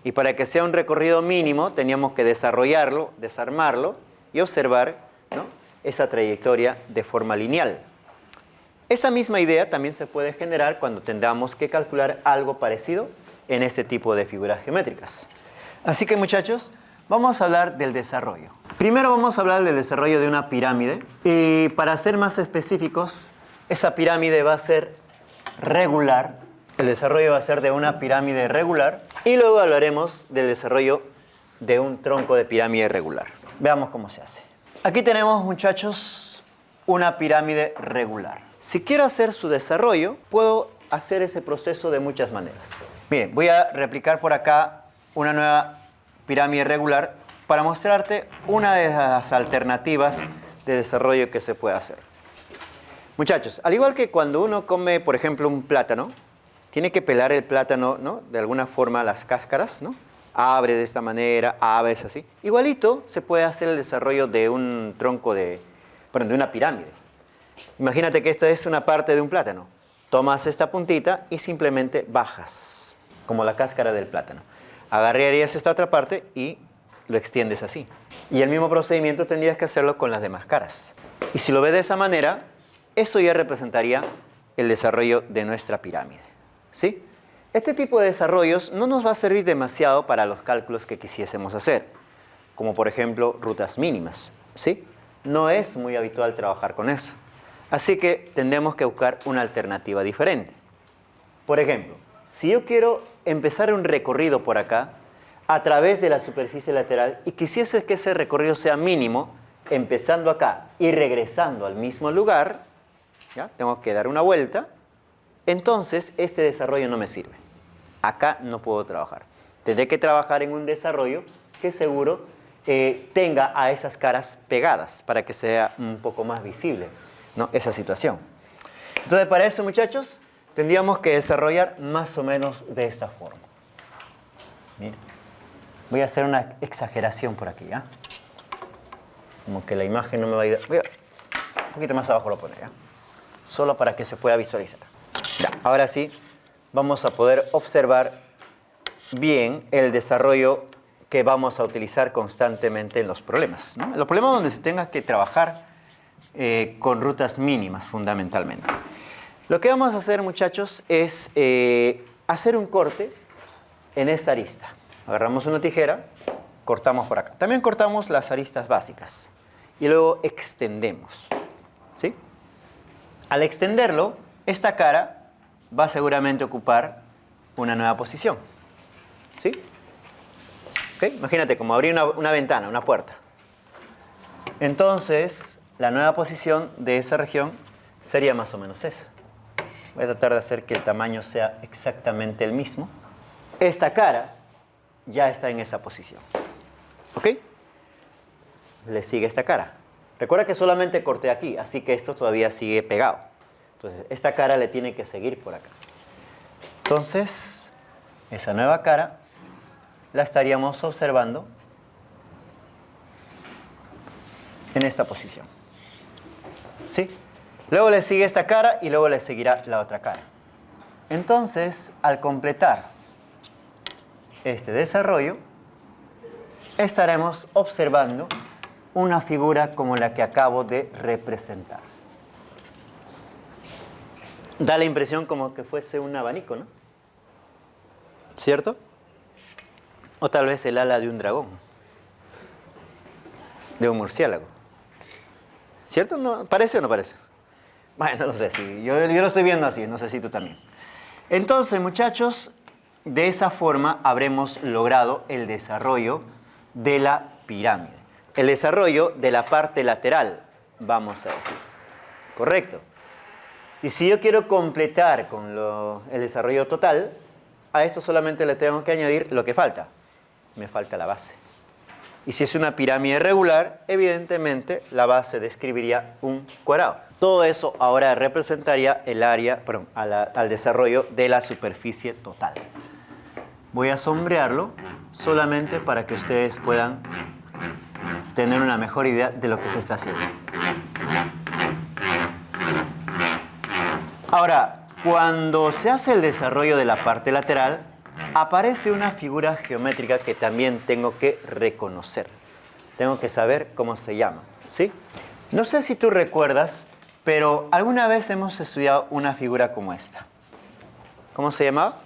Y para que sea un recorrido mínimo teníamos que desarrollarlo, desarmarlo y observar, ¿no?, esa trayectoria de forma lineal. Esa misma idea también se puede generar cuando tengamos que calcular algo parecido en este tipo de figuras geométricas. Así que, muchachos, vamos a hablar del desarrollo. Primero vamos a hablar del desarrollo de una pirámide y para ser más específicos, esa pirámide va a ser regular. El desarrollo va a ser de una pirámide regular y luego hablaremos del desarrollo de un tronco de pirámide regular. Veamos cómo se hace. Aquí tenemos, muchachos, una pirámide regular. Si quiero hacer su desarrollo, puedo hacer ese proceso de muchas maneras. Miren, voy a replicar por acá una nueva pirámide regular para mostrarte una de las alternativas de desarrollo que se puede hacer. Muchachos, al igual que cuando uno come, por ejemplo, un plátano, tiene que pelar el plátano, ¿no?, de alguna forma las cáscaras, ¿no? Abre de esta manera, abres así. Igualito se puede hacer el desarrollo de un tronco de una pirámide. Imagínate que esta es una parte de un plátano. Tomas esta puntita y simplemente bajas, como la cáscara del plátano. Agarrarías esta otra parte y lo extiendes así. Y el mismo procedimiento tendrías que hacerlo con las demás caras. Y si lo ves de esa manera, eso ya representaría el desarrollo de nuestra pirámide. ¿Sí? Este tipo de desarrollos no nos va a servir demasiado para los cálculos que quisiésemos hacer, como por ejemplo rutas mínimas. ¿Sí? No es muy habitual trabajar con eso. Así que tendremos que buscar una alternativa diferente. Por ejemplo, si yo quiero empezar un recorrido por acá, a través de la superficie lateral, y quisiese que ese recorrido sea mínimo, empezando acá y regresando al mismo lugar, ¿ya?, tengo que dar una vuelta, entonces este desarrollo no me sirve. Acá no puedo trabajar. Tendré que trabajar en un desarrollo que seguro tenga a esas caras pegadas para que sea un poco más visible. ¿no? Esa situación. Entonces, para eso, muchachos, tendríamos que desarrollar más o menos de esta forma. Miren, voy a hacer una exageración por aquí, ¿ya? Como que la imagen no me va a ayudar. Un poquito más abajo lo pondré, ¿ya? Solo para que se pueda visualizar. Ya, ahora sí, vamos a poder observar bien el desarrollo que vamos a utilizar constantemente en los problemas, ¿no? En los problemas donde se tenga que trabajar con rutas mínimas, fundamentalmente. Lo que vamos a hacer, muchachos, es hacer un corte en esta arista. Agarramos una tijera, cortamos por acá. También cortamos las aristas básicas y luego extendemos, ¿sí? Al extenderlo, esta cara va a seguramente ocupar una nueva posición, ¿sí? ¿Okay? Imagínate como abrir una ventana, una puerta. Entonces, la nueva posición de esa región sería más o menos esa. Voy a tratar de hacer que el tamaño sea exactamente el mismo. Esta cara ya está en esa posición. ¿Ok? Le sigue esta cara. Recuerda que solamente corté aquí, así que esto todavía sigue pegado. Entonces, esta cara le tiene que seguir por acá. Entonces, esa nueva cara la estaríamos observando en esta posición. ¿Sí? Luego le sigue esta cara y luego le seguirá la otra cara. Entonces, al completar este desarrollo, estaremos observando una figura como la que acabo de representar. Da la impresión como que fuese un abanico, ¿no? ¿Cierto? O tal vez el ala de un dragón, de un murciélago. ¿Cierto? ¿No? ¿Parece o no parece? Bueno, no sé si yo lo estoy viendo así, no sé si tú también. Entonces, muchachos, de esa forma habremos logrado el desarrollo de la pirámide. El desarrollo de la parte lateral, vamos a decir. ¿Correcto? Y si yo quiero completar con el desarrollo total, a esto solamente le tengo que añadir lo que falta. Me falta la base. Y si es una pirámide regular, evidentemente la base describiría un cuadrado. Todo eso ahora representaría el área, perdón, al desarrollo de la superficie total. Voy a sombrearlo solamente para que ustedes puedan tener una mejor idea de lo que se está haciendo. Ahora, cuando se hace el desarrollo de la parte lateral, aparece una figura geométrica que también tengo que reconocer. Tengo que saber cómo se llama, ¿sí? No sé si tú recuerdas, pero alguna vez hemos estudiado una figura como esta. ¿Cómo se llamaba?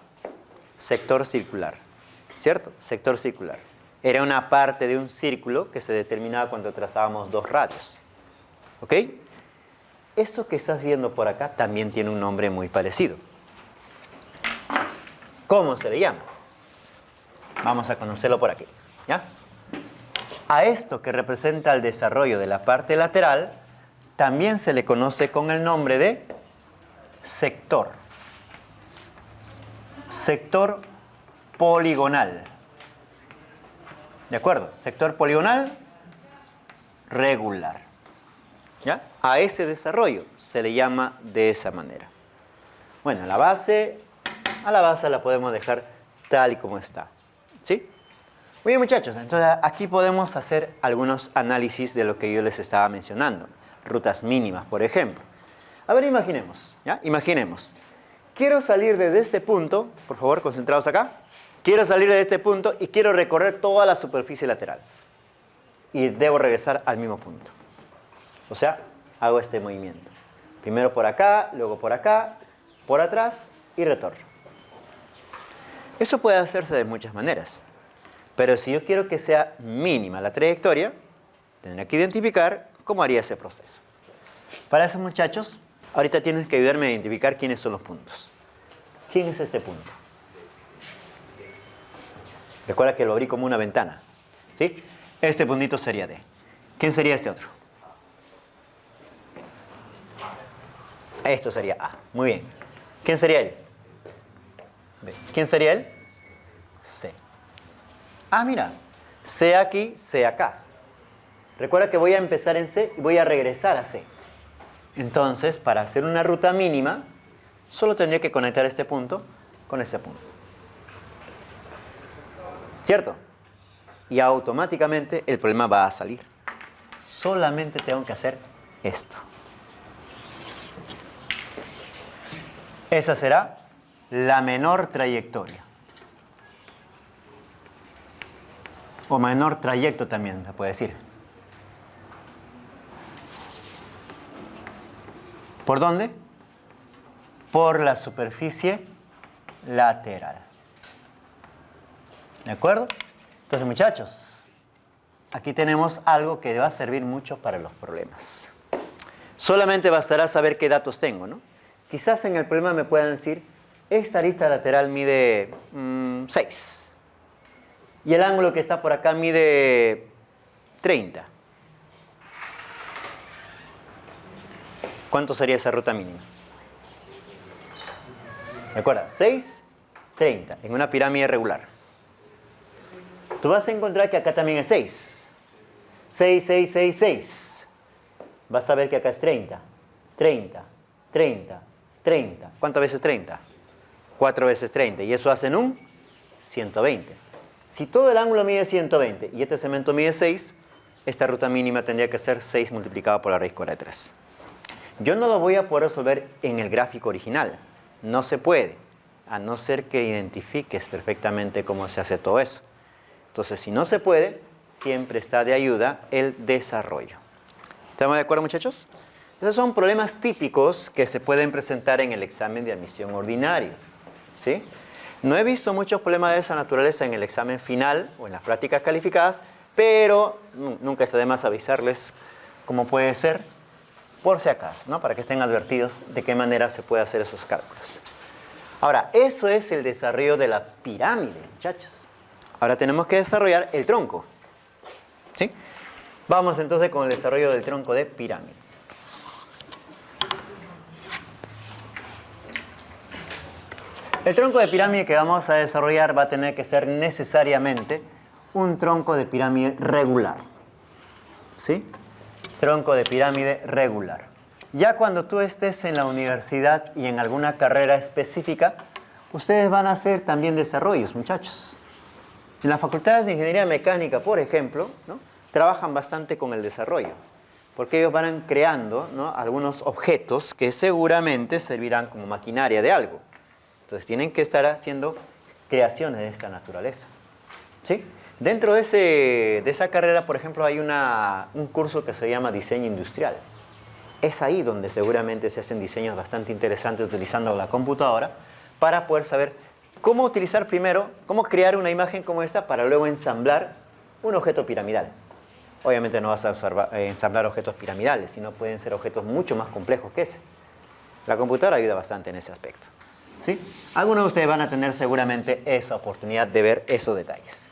Sector circular, ¿cierto? Sector circular. Era una parte de un círculo que se determinaba cuando trazábamos dos radios. ¿Ok? Esto que estás viendo por acá también tiene un nombre muy parecido. ¿Cómo se le llama? Vamos a conocerlo por aquí, ¿ya? A esto que representa el desarrollo de la parte lateral, también se le conoce con el nombre de sector. Sector poligonal. ¿De acuerdo? Sector poligonal regular. ¿Ya? A ese desarrollo se le llama de esa manera. Bueno, a la base la podemos dejar tal y como está. ¿Sí? Muy bien, muchachos. Entonces, aquí podemos hacer algunos análisis de lo que yo les estaba mencionando. Rutas mínimas, por ejemplo. A ver, imaginemos. ¿Ya? Imaginemos. Quiero salir desde este punto, por favor, concentrados acá. Quiero salir de este punto y quiero recorrer toda la superficie lateral. Y debo regresar al mismo punto. O sea, hago este movimiento. Primero por acá, luego por acá, por atrás y retorno. Eso puede hacerse de muchas maneras. Pero si yo quiero que sea mínima la trayectoria, tendré que identificar cómo haría ese proceso. Para eso, muchachos, ahorita tienes que ayudarme a identificar quiénes son los puntos. ¿Quién es este punto? Recuerda que lo abrí como una ventana. ¿Sí? Este puntito sería D. ¿Quién sería este otro? Esto sería A. Muy bien. ¿Quién sería él? B. ¿Quién sería él? C. Ah, mira. C aquí, C acá. Recuerda que voy a empezar en C y voy a regresar a C. Entonces, para hacer una ruta mínima, solo tendría que conectar este punto con este punto. ¿Cierto? Y automáticamente el problema va a salir. Solamente tengo que hacer esto. Esa será la menor trayectoria. O menor trayecto también se puede decir. ¿Por dónde? Por la superficie lateral. ¿De acuerdo? Entonces, muchachos, aquí tenemos algo que va a servir mucho para los problemas. Solamente bastará saber qué datos tengo, ¿no? Quizás en el problema me puedan decir, esta arista lateral mide 6. Y el ángulo que está por acá mide 30. ¿Cuánto sería esa ruta mínima? Recuerda, 6, 30, en una pirámide regular. Tú vas a encontrar que acá también es 6. 6, 6, 6, 6. Vas a ver que acá es 30. 30, 30, 30. ¿Cuántas veces 30? 4 veces 30. Y eso hacen un 120. Si todo el ángulo mide 120 y este segmento mide 6, esta ruta mínima tendría que ser 6 multiplicado por la raíz cuadrada de 3. Yo no lo voy a poder resolver en el gráfico original. No se puede, a no ser que identifiques perfectamente cómo se hace todo eso. Entonces, si no se puede, siempre está de ayuda el desarrollo. ¿Estamos de acuerdo, muchachos? Esos son problemas típicos que se pueden presentar en el examen de admisión ordinario, ¿sí? No he visto muchos problemas de esa naturaleza en el examen final o en las prácticas calificadas, pero nunca está de más avisarles cómo puede ser, por si acaso, ¿no? Para que estén advertidos de qué manera se puede hacer esos cálculos. Ahora, eso es el desarrollo de la pirámide, muchachos. Ahora tenemos que desarrollar el tronco, ¿sí? Vamos entonces con el desarrollo del tronco de pirámide. El tronco de pirámide que vamos a desarrollar va a tener que ser necesariamente un tronco de pirámide regular, ¿sí? Tronco de pirámide regular. Ya cuando tú estés en la universidad y en alguna carrera específica, ustedes van a hacer también desarrollos, muchachos. En las facultades de ingeniería mecánica, por ejemplo, ¿no? Trabajan bastante con el desarrollo, porque ellos van creando, ¿no? Algunos objetos que seguramente servirán como maquinaria de algo. Entonces tienen que estar haciendo creaciones de esta naturaleza, ¿sí? Dentro de esa carrera, por ejemplo, hay un curso que se llama diseño industrial. Es ahí donde seguramente se hacen diseños bastante interesantes utilizando la computadora para poder saber cómo utilizar primero, cómo crear una imagen como esta para luego ensamblar un objeto piramidal. Obviamente no vas a ensamblar objetos piramidales, sino pueden ser objetos mucho más complejos que ese. La computadora ayuda bastante en ese aspecto, ¿sí? Algunos de ustedes van a tener seguramente esa oportunidad de ver esos detalles.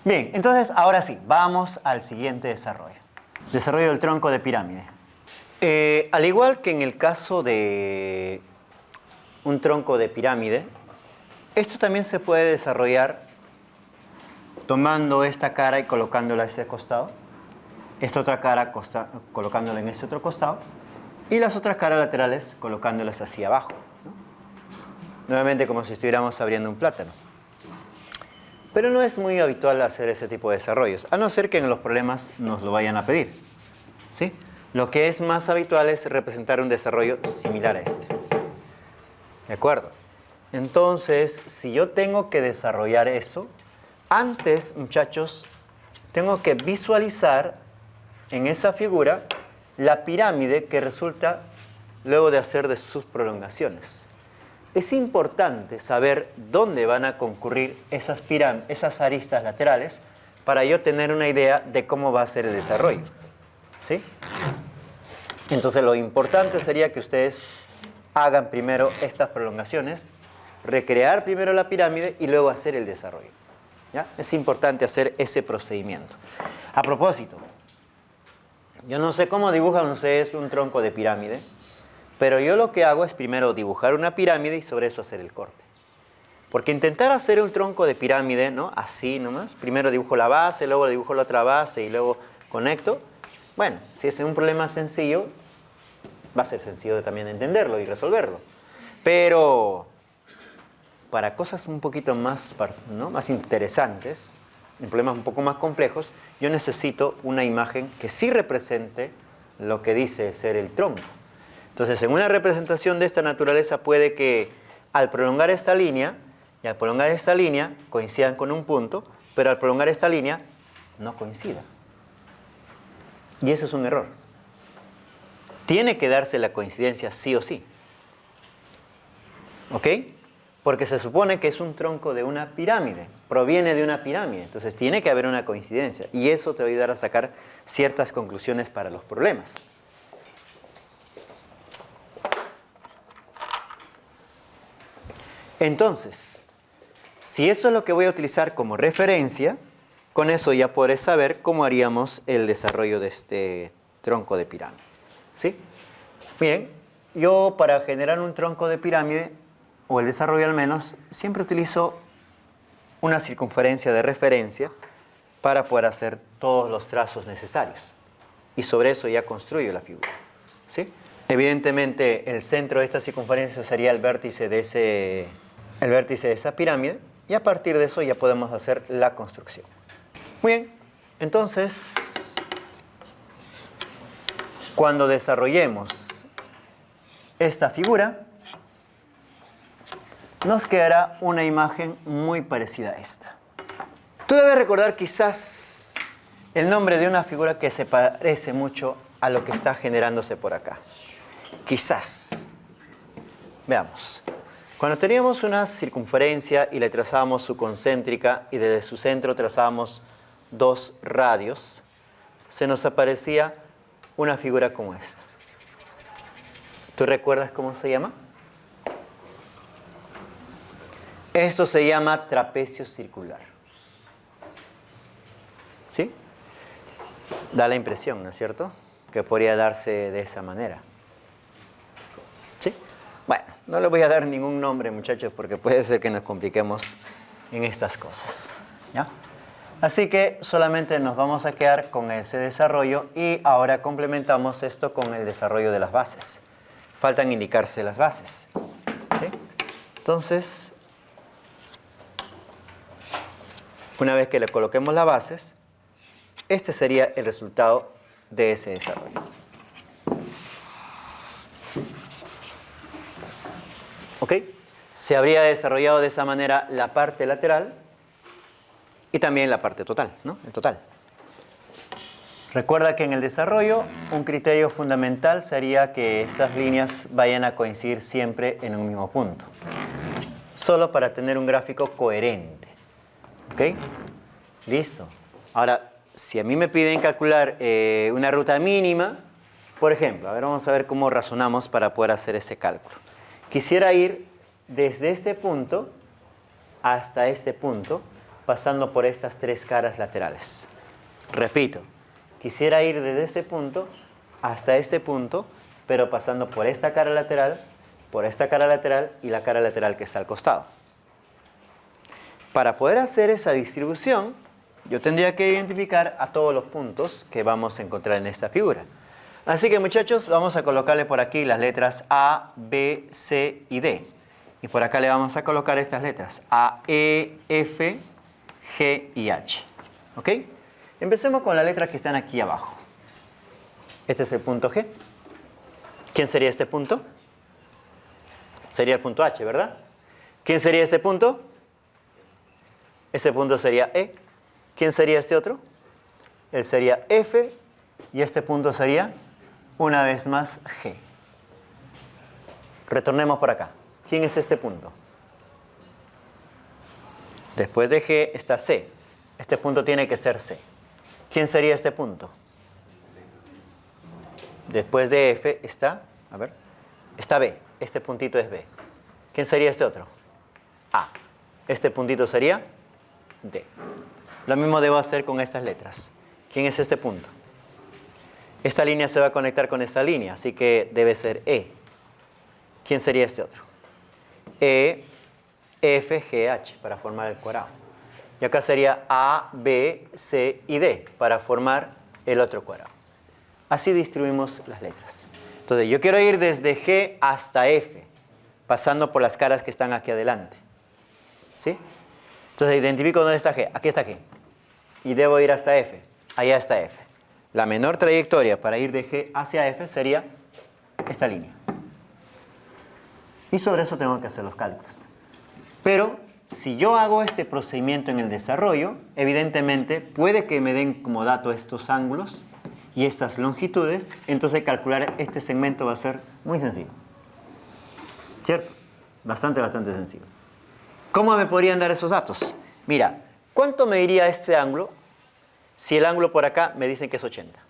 Bien, entonces ahora sí, vamos al siguiente desarrollo. Desarrollo del tronco de pirámide. Al igual que en el caso de un tronco de pirámide, esto también se puede desarrollar tomando esta cara y colocándola a este costado, esta otra cara colocándola en este otro costado y las otras caras laterales colocándolas hacia abajo, ¿no? Nuevamente como si estuviéramos abriendo un plátano. Pero no es muy habitual hacer ese tipo de desarrollos, a no ser que en los problemas nos lo vayan a pedir, ¿sí? Lo que es más habitual es representar un desarrollo similar a este. ¿De acuerdo? Entonces, si yo tengo que desarrollar eso, antes, muchachos, tengo que visualizar en esa figura la pirámide que resulta luego de hacer de sus prolongaciones. Es importante saber dónde van a concurrir esas aristas laterales para yo tener una idea de cómo va a ser el desarrollo, ¿sí? Entonces lo importante sería que ustedes hagan primero estas prolongaciones, recrear primero la pirámide y luego hacer el desarrollo, ¿ya? Es importante hacer ese procedimiento. A propósito, yo no sé cómo dibujan ustedes un tronco de pirámide, pero yo lo que hago es primero dibujar una pirámide y sobre eso hacer el corte. Porque intentar hacer un tronco de pirámide, ¿no? Así nomás, primero dibujo la base, luego dibujo la otra base y luego conecto. Bueno, si es un problema sencillo, va a ser sencillo también entenderlo y resolverlo. Pero para cosas un poquito más, ¿no?, más interesantes, en problemas un poco más complejos, yo necesito una imagen que sí represente lo que dice ser el tronco. Entonces, en una representación de esta naturaleza puede que al prolongar esta línea y al prolongar esta línea coincidan con un punto, pero al prolongar esta línea no coincida. Y eso es un error. Tiene que darse la coincidencia sí o sí. ¿Ok? Porque se supone que es un tronco de una pirámide, proviene de una pirámide, entonces tiene que haber una coincidencia y eso te va a ayudar a sacar ciertas conclusiones para los problemas. Entonces, si eso es lo que voy a utilizar como referencia, con eso ya podré saber cómo haríamos el desarrollo de este tronco de pirámide. ¿Sí? Miren, yo para generar un tronco de pirámide, o el desarrollo al menos, siempre utilizo una circunferencia de referencia para poder hacer todos los trazos necesarios. Y sobre eso ya construyo la figura. ¿Sí? Evidentemente, el centro de esta circunferencia sería el vértice de esa pirámide, y a partir de eso ya podemos hacer la construcción. Muy bien, entonces, cuando desarrollemos esta figura, nos quedará una imagen muy parecida a esta. Tú debes recordar quizás el nombre de una figura que se parece mucho a lo que está generándose por acá. Quizás. Veamos. Cuando teníamos una circunferencia y le trazábamos su concéntrica y desde su centro trazábamos 2 radios, se nos aparecía una figura como esta. ¿Tú recuerdas cómo se llama? Esto se llama trapecio circular. ¿Sí? Da la impresión, ¿no es cierto?, que podría darse de esa manera. ¿Sí? Bueno, no le voy a dar ningún nombre, muchachos, porque puede ser que nos compliquemos en estas cosas. ¿Ya? Así que solamente nos vamos a quedar con ese desarrollo y ahora complementamos esto con el desarrollo de las bases. Faltan indicarse las bases. ¿Sí? Entonces, una vez que le coloquemos las bases, este sería el resultado de ese desarrollo. ¿Ok? Se habría desarrollado de esa manera la parte lateral y también la parte total, ¿no? El total. Recuerda que en el desarrollo un criterio fundamental sería que estas líneas vayan a coincidir siempre en un mismo punto. Solo para tener un gráfico coherente. ¿Ok? Listo. Ahora, si a mí me piden calcular una ruta mínima, por ejemplo, a ver, vamos a ver cómo razonamos para poder hacer ese cálculo. Quisiera ir desde este punto hasta este punto, pasando por estas 3 caras laterales. Repito, quisiera ir desde este punto hasta este punto, pero pasando por esta cara lateral y la cara lateral que está al costado. Para poder hacer esa distribución, yo tendría que identificar a todos los puntos que vamos a encontrar en esta figura. Así que, muchachos, vamos a colocarle por aquí las letras A, B, C y D. Y por acá le vamos a colocar estas letras A, E, F, G y H. ¿Ok? Empecemos con las letras que están aquí abajo. Este es el punto G. ¿Quién sería este punto? Sería el punto H, ¿verdad? ¿Quién sería este punto? Este punto sería E. ¿Quién sería este otro? Él sería F y este punto sería, una vez más, G. Retornemos por acá. ¿Quién es este punto? Después de G está C. Este punto tiene que ser C. ¿Quién sería este punto? Después de F está, a ver, está B. Este puntito es B. ¿Quién sería este otro? A. Este puntito sería D. Lo mismo debo hacer con estas letras. ¿Quién es este punto? Esta línea se va a conectar con esta línea, así que debe ser E. ¿Quién sería este otro? E, F, G, H, para formar el cuadrado. Y acá sería A, B, C y D, para formar el otro cuadrado. Así distribuimos las letras. Entonces, yo quiero ir desde G hasta F, pasando por las caras que están aquí adelante. ¿Sí? Entonces, identifico dónde está G. Aquí está G. Y debo ir hasta F. Allá está F. La menor trayectoria para ir de G hacia F sería esta línea. Y sobre eso tengo que hacer los cálculos. Pero, si yo hago este procedimiento en el desarrollo, evidentemente puede que me den como dato estos ángulos y estas longitudes, entonces calcular este segmento va a ser muy sencillo. ¿Cierto? Bastante sencillo. ¿Cómo me podrían dar esos datos? Mira, ¿cuánto me diría este ángulo si el ángulo por acá me dicen que es 80?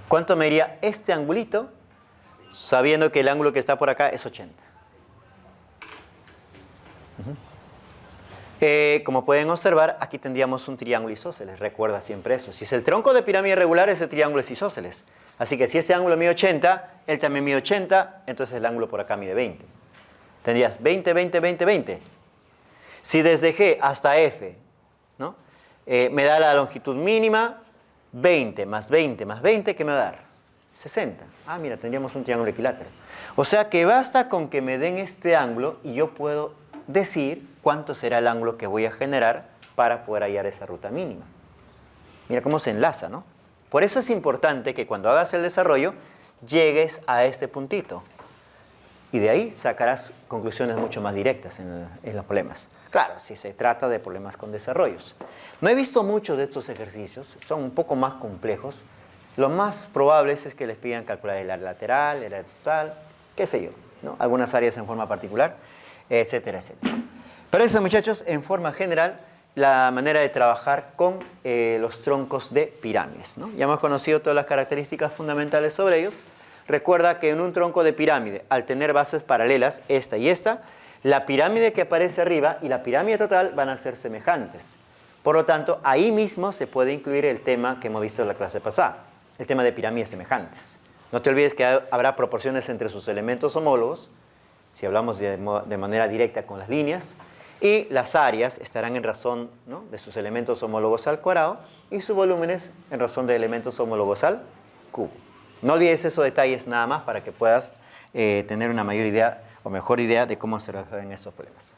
¿Cuánto me diría este angulito sabiendo que el ángulo que está por acá es 80? Como pueden observar, aquí tendríamos un triángulo isósceles. Recuerda siempre eso. Si es el tronco de pirámide regular, ese triángulo es isósceles. Así que si este ángulo mide 80, él también mide 80, entonces el ángulo por acá mide 20. Tendrías 20, 20, 20, 20. Si desde G hasta F, ¿no? Me da la longitud mínima, 20 más 20 más 20, ¿qué me va a dar? 60. Ah, mira, tendríamos un triángulo equilátero. O sea que basta con que me den este ángulo y yo puedo decir cuánto será el ángulo que voy a generar para poder hallar esa ruta mínima. Mira cómo se enlaza, ¿no? Por eso es importante que cuando hagas el desarrollo llegues a este puntito. Y de ahí sacarás conclusiones mucho más directas en los problemas. Claro, si se trata de problemas con desarrollos. No he visto muchos de estos ejercicios, son un poco más complejos. Lo más probable es que les pidan calcular el área lateral, el área total, qué sé yo, ¿no? Algunas áreas en forma particular, etcétera, etcétera. Pero eso, muchachos, en forma general, la manera de trabajar con los troncos de pirámides, ¿no? Ya hemos conocido todas las características fundamentales sobre ellos. Recuerda que en un tronco de pirámide, al tener bases paralelas, esta y esta, la pirámide que aparece arriba y la pirámide total van a ser semejantes. Por lo tanto, ahí mismo se puede incluir el tema que hemos visto en la clase pasada, el tema de pirámides semejantes. No te olvides que habrá proporciones entre sus elementos homólogos, si hablamos de manera directa con las líneas, y las áreas estarán en razón, ¿no?, de sus elementos homólogos al cuadrado y sus volúmenes en razón de elementos homólogos al cubo. No olvides esos detalles nada más para que puedas tener una mayor idea o mejor idea de cómo se resuelven estos problemas.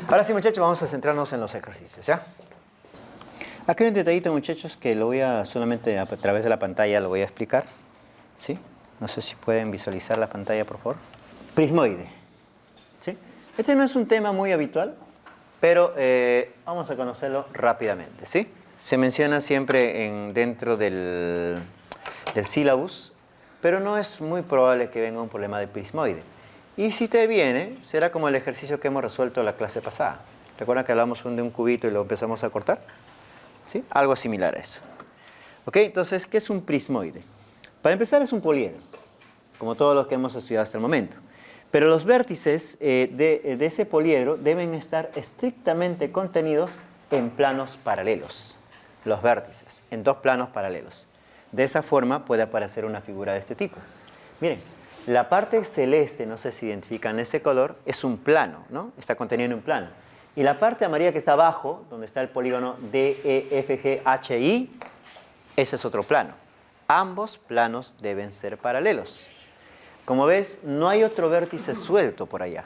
Ahora sí, muchachos, vamos a centrarnos en los ejercicios, ¿ya? Aquí hay un detallito, muchachos, que lo voy a solamente a través de la pantalla lo voy a explicar. ¿Sí? No sé si pueden visualizar la pantalla, por favor. Prismoide. ¿Sí? Este no es un tema muy habitual, pero vamos a conocerlo rápidamente, ¿sí? Se menciona siempre dentro del sílabus, pero no es muy probable que venga un problema de prismoide. Y si te viene, será como el ejercicio que hemos resuelto la clase pasada. ¿Recuerdan que hablamos de un cubito y lo empezamos a cortar? ¿Sí? Algo similar a eso. ¿Ok? Entonces, ¿qué es un prismoide? Para empezar, es un poliedro, como todos los que hemos estudiado hasta el momento. Pero los vértices de ese poliedro deben estar estrictamente contenidos en planos paralelos. Los vértices, en dos planos paralelos. De esa forma puede aparecer una figura de este tipo. Miren, la parte celeste, no sé si identifican ese color, es un plano, ¿no? Está contenido en un plano. Y la parte amarilla que está abajo, donde está el polígono DEFGHI, ese es otro plano. Ambos planos deben ser paralelos. Como ves, no hay otro vértice suelto por allá.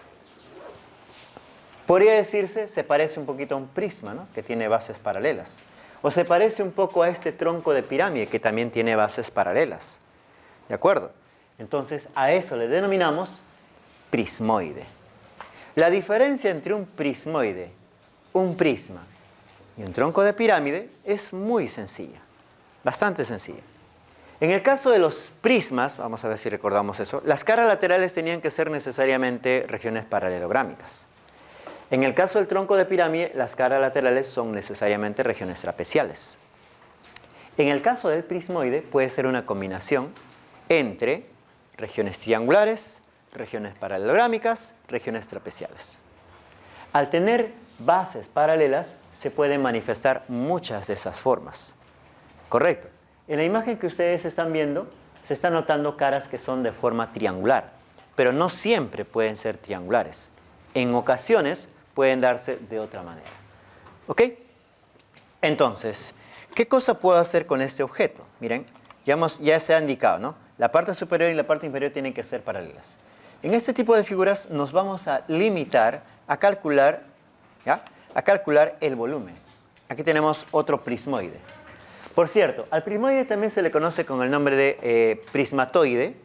Podría decirse, se parece un poquito a un prisma, ¿no?, que tiene bases paralelas. O se parece un poco a este tronco de pirámide que también tiene bases paralelas. ¿De acuerdo? Entonces, a eso le denominamos prismoide. La diferencia entre un prismoide, un prisma y un tronco de pirámide es muy sencilla, bastante sencilla. En el caso de los prismas, vamos a ver si recordamos eso, las caras laterales tenían que ser necesariamente regiones paralelográmicas. En el caso del tronco de pirámide, las caras laterales son necesariamente regiones trapeciales. En el caso del prismoide, puede ser una combinación entre regiones triangulares, regiones paralelográmicas, regiones trapeciales. Al tener bases paralelas, se pueden manifestar muchas de esas formas. ¿Correcto? En la imagen que ustedes están viendo, se están notando caras que son de forma triangular, pero no siempre pueden ser triangulares. En ocasiones pueden darse de otra manera. ¿Ok? Entonces, ¿Qué cosa puedo hacer con este objeto? Miren, ya se ha indicado, ¿no? La parte superior y la parte inferior tienen que ser paralelas. En este tipo de figuras nos vamos a limitar a calcular, ¿ya? A calcular el volumen. Aquí tenemos otro prismoide. Por cierto, al prismoide también se le conoce con el nombre de prismatoide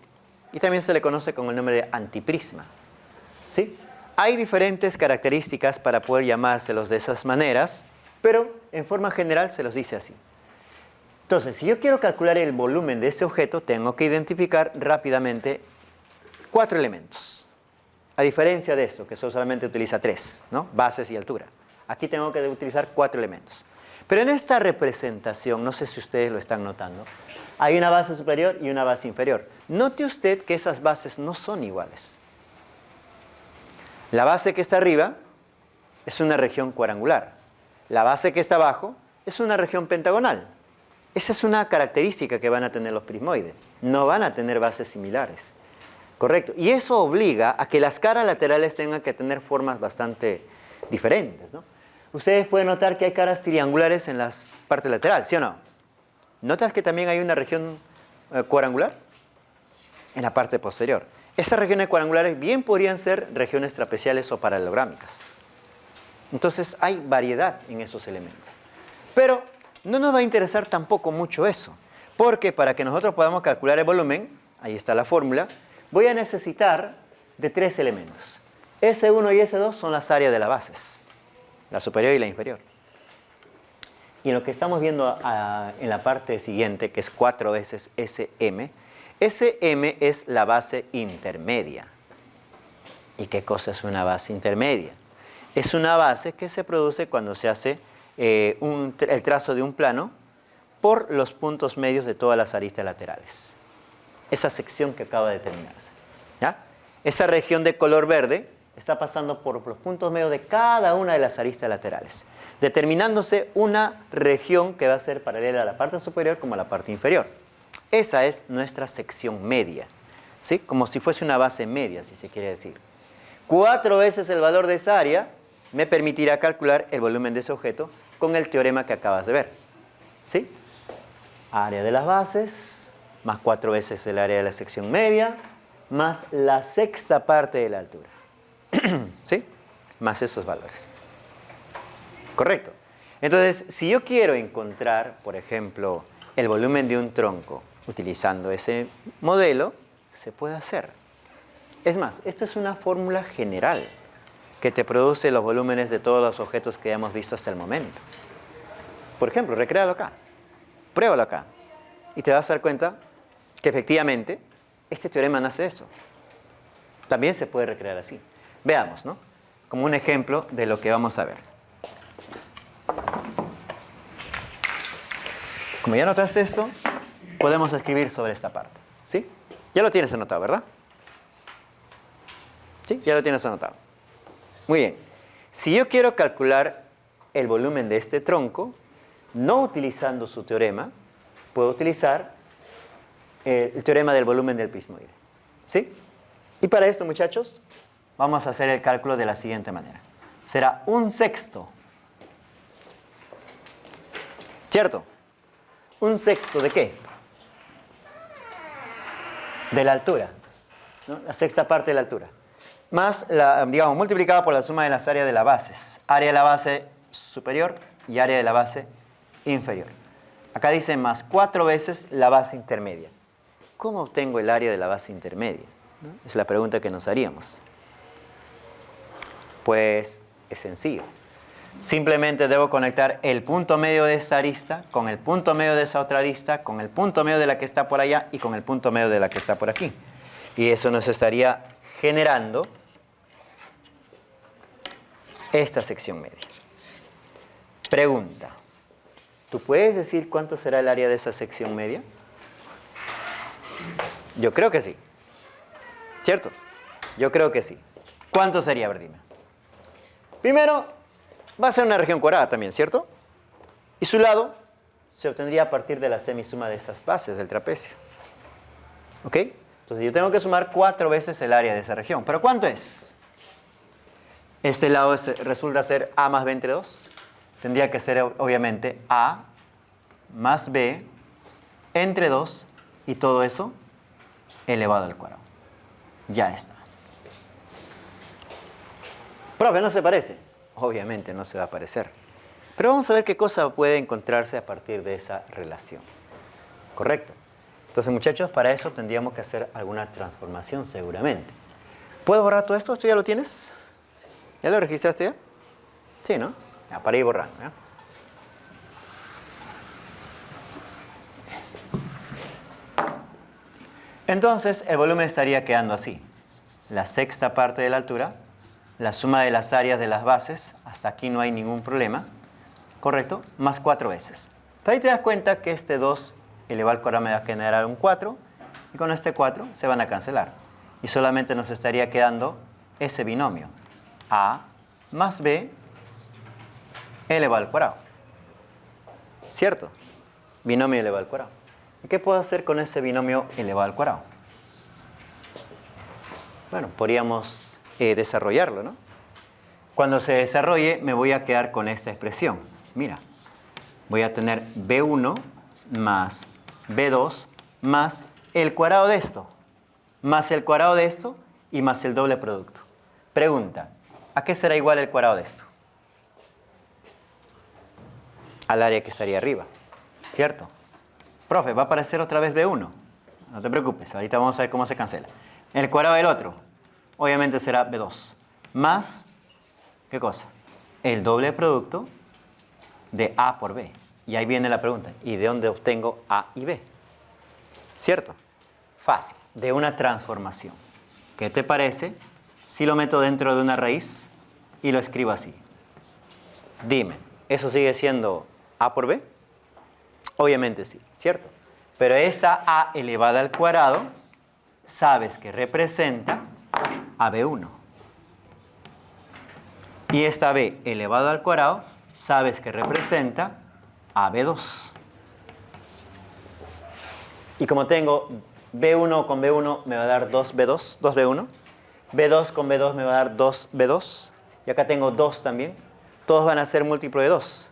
y también se le conoce con el nombre de antiprisma. ¿Sí? Hay diferentes características para poder llamárselos de esas maneras, pero en forma general se los dice así. Entonces, si yo quiero calcular el volumen de este objeto, tengo que identificar rápidamente 4 elementos. A diferencia de esto, que solamente utiliza 3, ¿no? Bases y altura. Aquí tengo que utilizar 4 elementos. Pero en esta representación, no sé si ustedes lo están notando, hay una base superior y una base inferior. Note usted que esas bases no son iguales. La base que está arriba es una región cuadrangular. La base que está abajo es una región pentagonal. Esa es una característica que van a tener los prismoides. No van a tener bases similares. Correcto. Y eso obliga a que las caras laterales tengan que tener formas bastante diferentes, ¿no? Ustedes pueden notar que hay caras triangulares en las partes laterales, ¿sí o no? ¿Notas que también hay una región cuadrangular? En la parte posterior. Esas regiones cuadrangulares bien podrían ser regiones trapeciales o paralelográmicas. Entonces hay variedad en esos elementos. Pero no nos va a interesar tampoco mucho eso, porque para que nosotros podamos calcular el volumen, ahí está la fórmula, voy a necesitar de 3 elementos. S1 y S2 son las áreas de las bases, la superior y la inferior. Y en lo que estamos viendo en la parte siguiente, que es 4 veces SM, SM es la base intermedia. ¿Y qué cosa es una base intermedia? Es una base que se produce cuando se hace el trazo de un plano por los puntos medios de todas las aristas laterales. Esa sección que acaba de terminarse, ¿ya? Esa región de color verde está pasando por los puntos medios de cada una de las aristas laterales, determinándose una región que va a ser paralela a la parte superior como a la parte inferior. Esa es nuestra sección media, ¿sí? Como si fuese una base media, si se quiere decir. 4 veces el valor de esa área me permitirá calcular el volumen de ese objeto con el teorema que acabas de ver, ¿sí? Área de las bases, más 4 veces el área de la sección media, más la sexta parte de la altura. ¿Sí? Más esos valores. Correcto. Entonces, si yo quiero encontrar, por ejemplo, el volumen de un tronco utilizando ese modelo, se puede hacer. Es más, esta es una fórmula general que te produce los volúmenes de todos los objetos que hemos visto hasta el momento. Por ejemplo, recréalo acá. Pruébalo acá. Y te vas a dar cuenta que efectivamente este teorema nace de eso. También se puede recrear así. Veamos, ¿no? Como un ejemplo de lo que vamos a ver. Como ya notaste esto, podemos escribir sobre esta parte, ¿sí? Ya lo tienes anotado, ¿verdad? ¿Sí? Ya lo tienes anotado. Muy bien. Si yo quiero calcular el volumen de este tronco, no utilizando su teorema, puedo utilizar el teorema del volumen del prismoide, ¿sí? Y para esto, muchachos, vamos a hacer el cálculo de la siguiente manera. Será 1/6. ¿Cierto? 1/6 ¿de qué? De la altura, ¿no? La sexta parte de la altura. Más, digamos, multiplicado por la suma de las áreas de las bases. Área de la base superior y área de la base inferior. Acá dice más 4 veces la base intermedia. ¿Cómo obtengo el área de la base intermedia? ¿No? Es la pregunta que nos haríamos. Pues es sencillo. Simplemente debo conectar el punto medio de esta arista con el punto medio de esa otra arista, con el punto medio de la que está por allá y con el punto medio de la que está por aquí. Y eso nos estaría generando esta sección media. Pregunta. ¿Tú puedes decir cuánto será el área de esa sección media? Yo creo que sí. ¿Cierto? Yo creo que sí. ¿Cuánto sería? A ver, dime. Primero, va a ser una región cuadrada también, ¿cierto? Y su lado se obtendría a partir de la semisuma de esas bases del trapecio. ¿Ok? Entonces yo tengo que sumar 4 veces el área de esa región. ¿Pero cuánto es? Este lado resulta ser A más B entre 2. Tendría que ser, obviamente, A más b entre 2 y todo eso elevado al cuadrado. Ya está. Profe, ¿no se parece? Obviamente no se va a parecer. Pero vamos a ver qué cosa puede encontrarse a partir de esa relación. ¿Correcto? Entonces, muchachos, para eso tendríamos que hacer alguna transformación seguramente. ¿Puedo borrar todo esto? ¿Esto ya lo tienes? ¿Ya lo registraste ya? Sí, ¿no? Ya, para ir borrando, ¿ya? Entonces, el volumen estaría quedando así. La sexta parte de la altura, la suma de las áreas de las bases, hasta aquí no hay ningún problema, ¿correcto? Más 4 veces. Pero ahí te das cuenta que este 2 elevado al cuadrado me va a generar un 4, y con este 4 se van a cancelar. Y solamente nos estaría quedando ese binomio, a más b elevado al cuadrado. ¿Cierto? Binomio elevado al cuadrado. ¿Y qué puedo hacer con ese binomio elevado al cuadrado? Bueno, podríamos desarrollarlo, ¿no? Cuando se desarrolle me voy a quedar con esta expresión. Mira, voy a tener b1 más b2 más el cuadrado de esto, más el cuadrado de esto y más el doble producto. Pregunta, ¿a qué será igual el cuadrado de esto? Al área que estaría arriba, ¿cierto? Profe, va a aparecer otra vez b1. No te preocupes, ahorita vamos a ver cómo se cancela. El cuadrado del otro, obviamente será b2. Más, ¿qué cosa? El doble producto de a por b. Y ahí viene la pregunta, ¿y de dónde obtengo a y b? ¿Cierto? Fácil, de una transformación. ¿Qué te parece si lo meto dentro de una raíz y lo escribo así? Dime, ¿eso sigue siendo a por b? Obviamente sí, ¿cierto? Pero esta a elevada al cuadrado, sabes que representa a b1. Y esta b elevado al cuadrado, sabes que representa a b2. Y como tengo b1 con b1 me va a dar 2b2, 2b1. b2 con b2 me va a dar 2b2. Y acá tengo 2 también. Todos van a ser múltiplo de 2.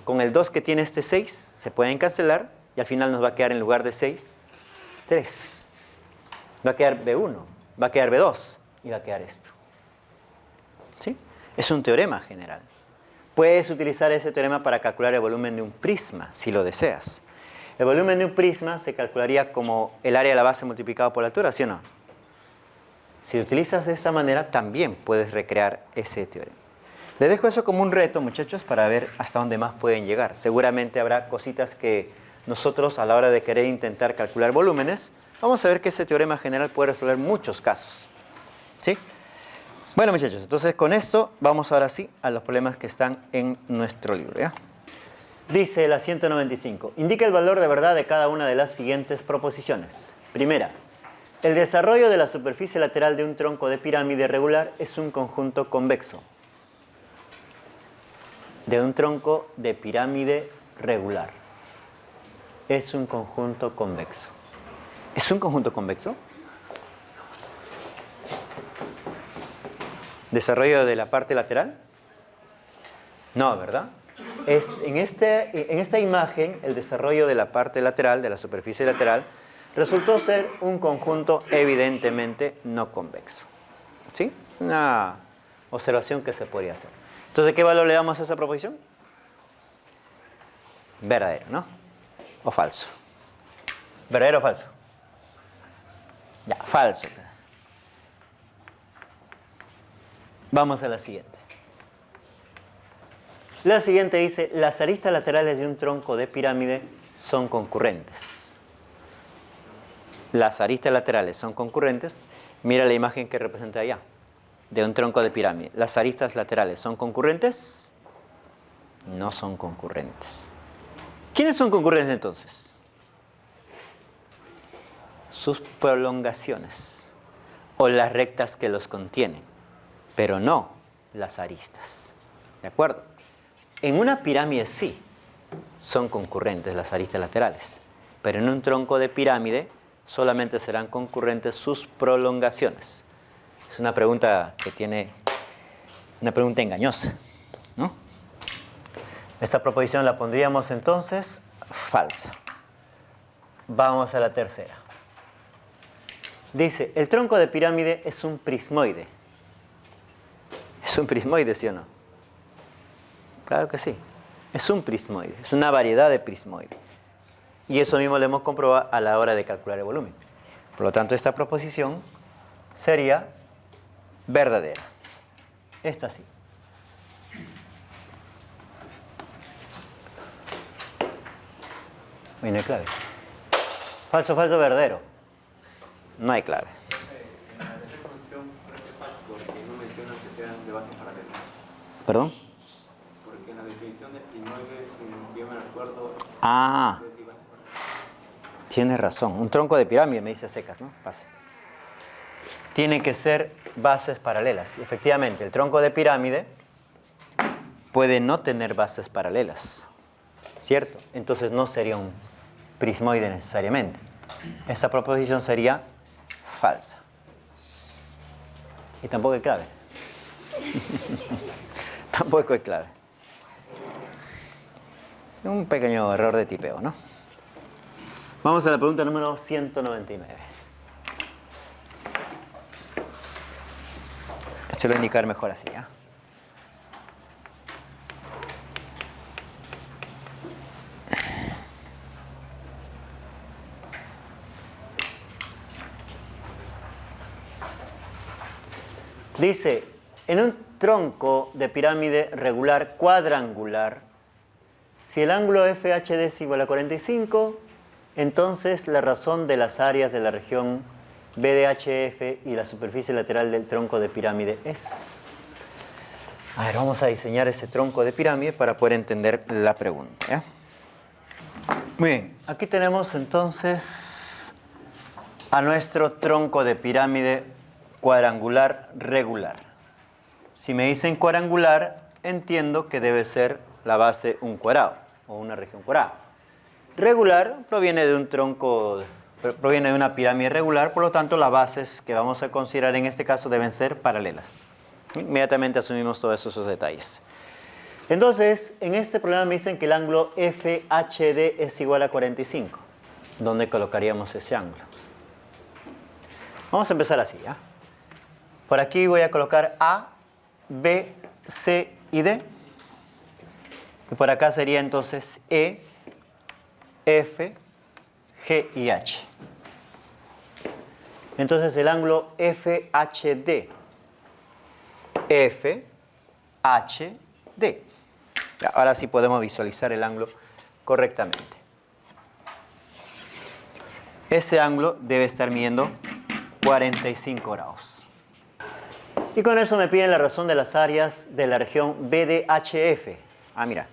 Con el 2 que tiene este 6 se pueden cancelar y al final nos va a quedar en lugar de 6, 3. Va a quedar b1, va a quedar b2 y va a quedar esto. ¿Sí? Es un teorema general. Puedes utilizar ese teorema para calcular el volumen de un prisma, si lo deseas. El volumen de un prisma se calcularía como el área de la base multiplicado por la altura, ¿sí o no? Si lo utilizas de esta manera, también puedes recrear ese teorema. Les dejo eso como un reto, muchachos, para ver hasta dónde más pueden llegar. Seguramente habrá cositas que nosotros, a la hora de querer intentar calcular volúmenes, vamos a ver que ese teorema general puede resolver muchos casos. ¿Sí? Bueno, muchachos, entonces con esto vamos ahora sí a los problemas que están en nuestro libro, ¿ya? Dice la 195. Indica el valor de verdad de cada una de las siguientes proposiciones. Primera, el desarrollo de la superficie lateral de un tronco de pirámide regular es un conjunto convexo. De un tronco de pirámide regular. Es un conjunto convexo. ¿Es un conjunto convexo? ¿Desarrollo de la parte lateral? No, ¿verdad? En esta imagen, el desarrollo de la parte lateral, de la superficie lateral, resultó ser un conjunto evidentemente no convexo. ¿Sí? Es una observación que se podría hacer. Entonces, ¿qué valor le damos a esa proposición? Verdadero, ¿no? ¿O falso? ¿Verdadero o falso? Ya, falso. Vamos a la siguiente. La siguiente dice, las aristas laterales de un tronco de pirámide son concurrentes. Las aristas laterales son concurrentes. Mira la imagen que representa allá, de un tronco de pirámide. ¿Las aristas laterales son concurrentes? No son concurrentes. ¿Quiénes son concurrentes entonces? Sus prolongaciones o las rectas que los contienen, pero no las aristas. ¿De acuerdo? En una pirámide sí son concurrentes las aristas laterales, pero en un tronco de pirámide solamente serán concurrentes sus prolongaciones. Es una pregunta que tiene una pregunta engañosa, ¿no? Esta proposición la pondríamos entonces falsa. Vamos a la tercera. Dice, el tronco de pirámide es un prismoide. ¿Es un prismoide, sí o no? Claro que sí. Es un prismoide. Es una variedad de prismoide. Y eso mismo lo hemos comprobado a la hora de calcular el volumen. Por lo tanto, esta proposición sería verdadera. Esta sí. Uy, no hay clave. Falso, falso, verdadero. No hay clave. En la tercera función parece falso porque no menciona que sean de bases paralelas. ¿Perdón? Porque en la definición de primoide, si yo me recuerdo, Ah, es decir, bases paralelas. tienes razón. Un tronco de pirámide, me dice Secas, ¿no? Pase. Tiene que ser bases paralelas. Y efectivamente, el tronco de pirámide puede no tener bases paralelas. ¿Cierto? Entonces no sería un prismoide necesariamente. Esta proposición sería falsa. Y tampoco hay clave. Tampoco hay clave. Un pequeño error de tipeo, ¿no? Vamos a la pregunta número 199. Esto lo voy a indicar mejor así, ¿ah? Dice, en un tronco de pirámide regular cuadrangular, si el ángulo FHD es igual a 45, entonces la razón de las áreas de la región BDHF y la superficie lateral del tronco de pirámide es... A ver, vamos a diseñar ese tronco de pirámide para poder entender la pregunta, ¿ya? Muy bien, aquí tenemos entonces a nuestro tronco de pirámide cuadrangular regular. Si me dicen cuadrangular, entiendo que debe ser la base un cuadrado o una región cuadrada. Regular proviene de un tronco, proviene de una pirámide regular, por lo tanto las bases que vamos a considerar en este caso deben ser paralelas. Inmediatamente asumimos todos esos detalles. Entonces, en este problema me dicen que el ángulo FHD es igual a 45. ¿Dónde colocaríamos ese ángulo? Vamos a empezar así, ¿ya? Por aquí voy a colocar A, B, C y D. Y por acá sería entonces E, F, G y H. Entonces el ángulo FHD. FHD. Ahora sí podemos visualizar el ángulo correctamente. Ese ángulo debe estar midiendo 45 grados. Y con eso me piden la razón de las áreas de la región BDHF. Ah, mira.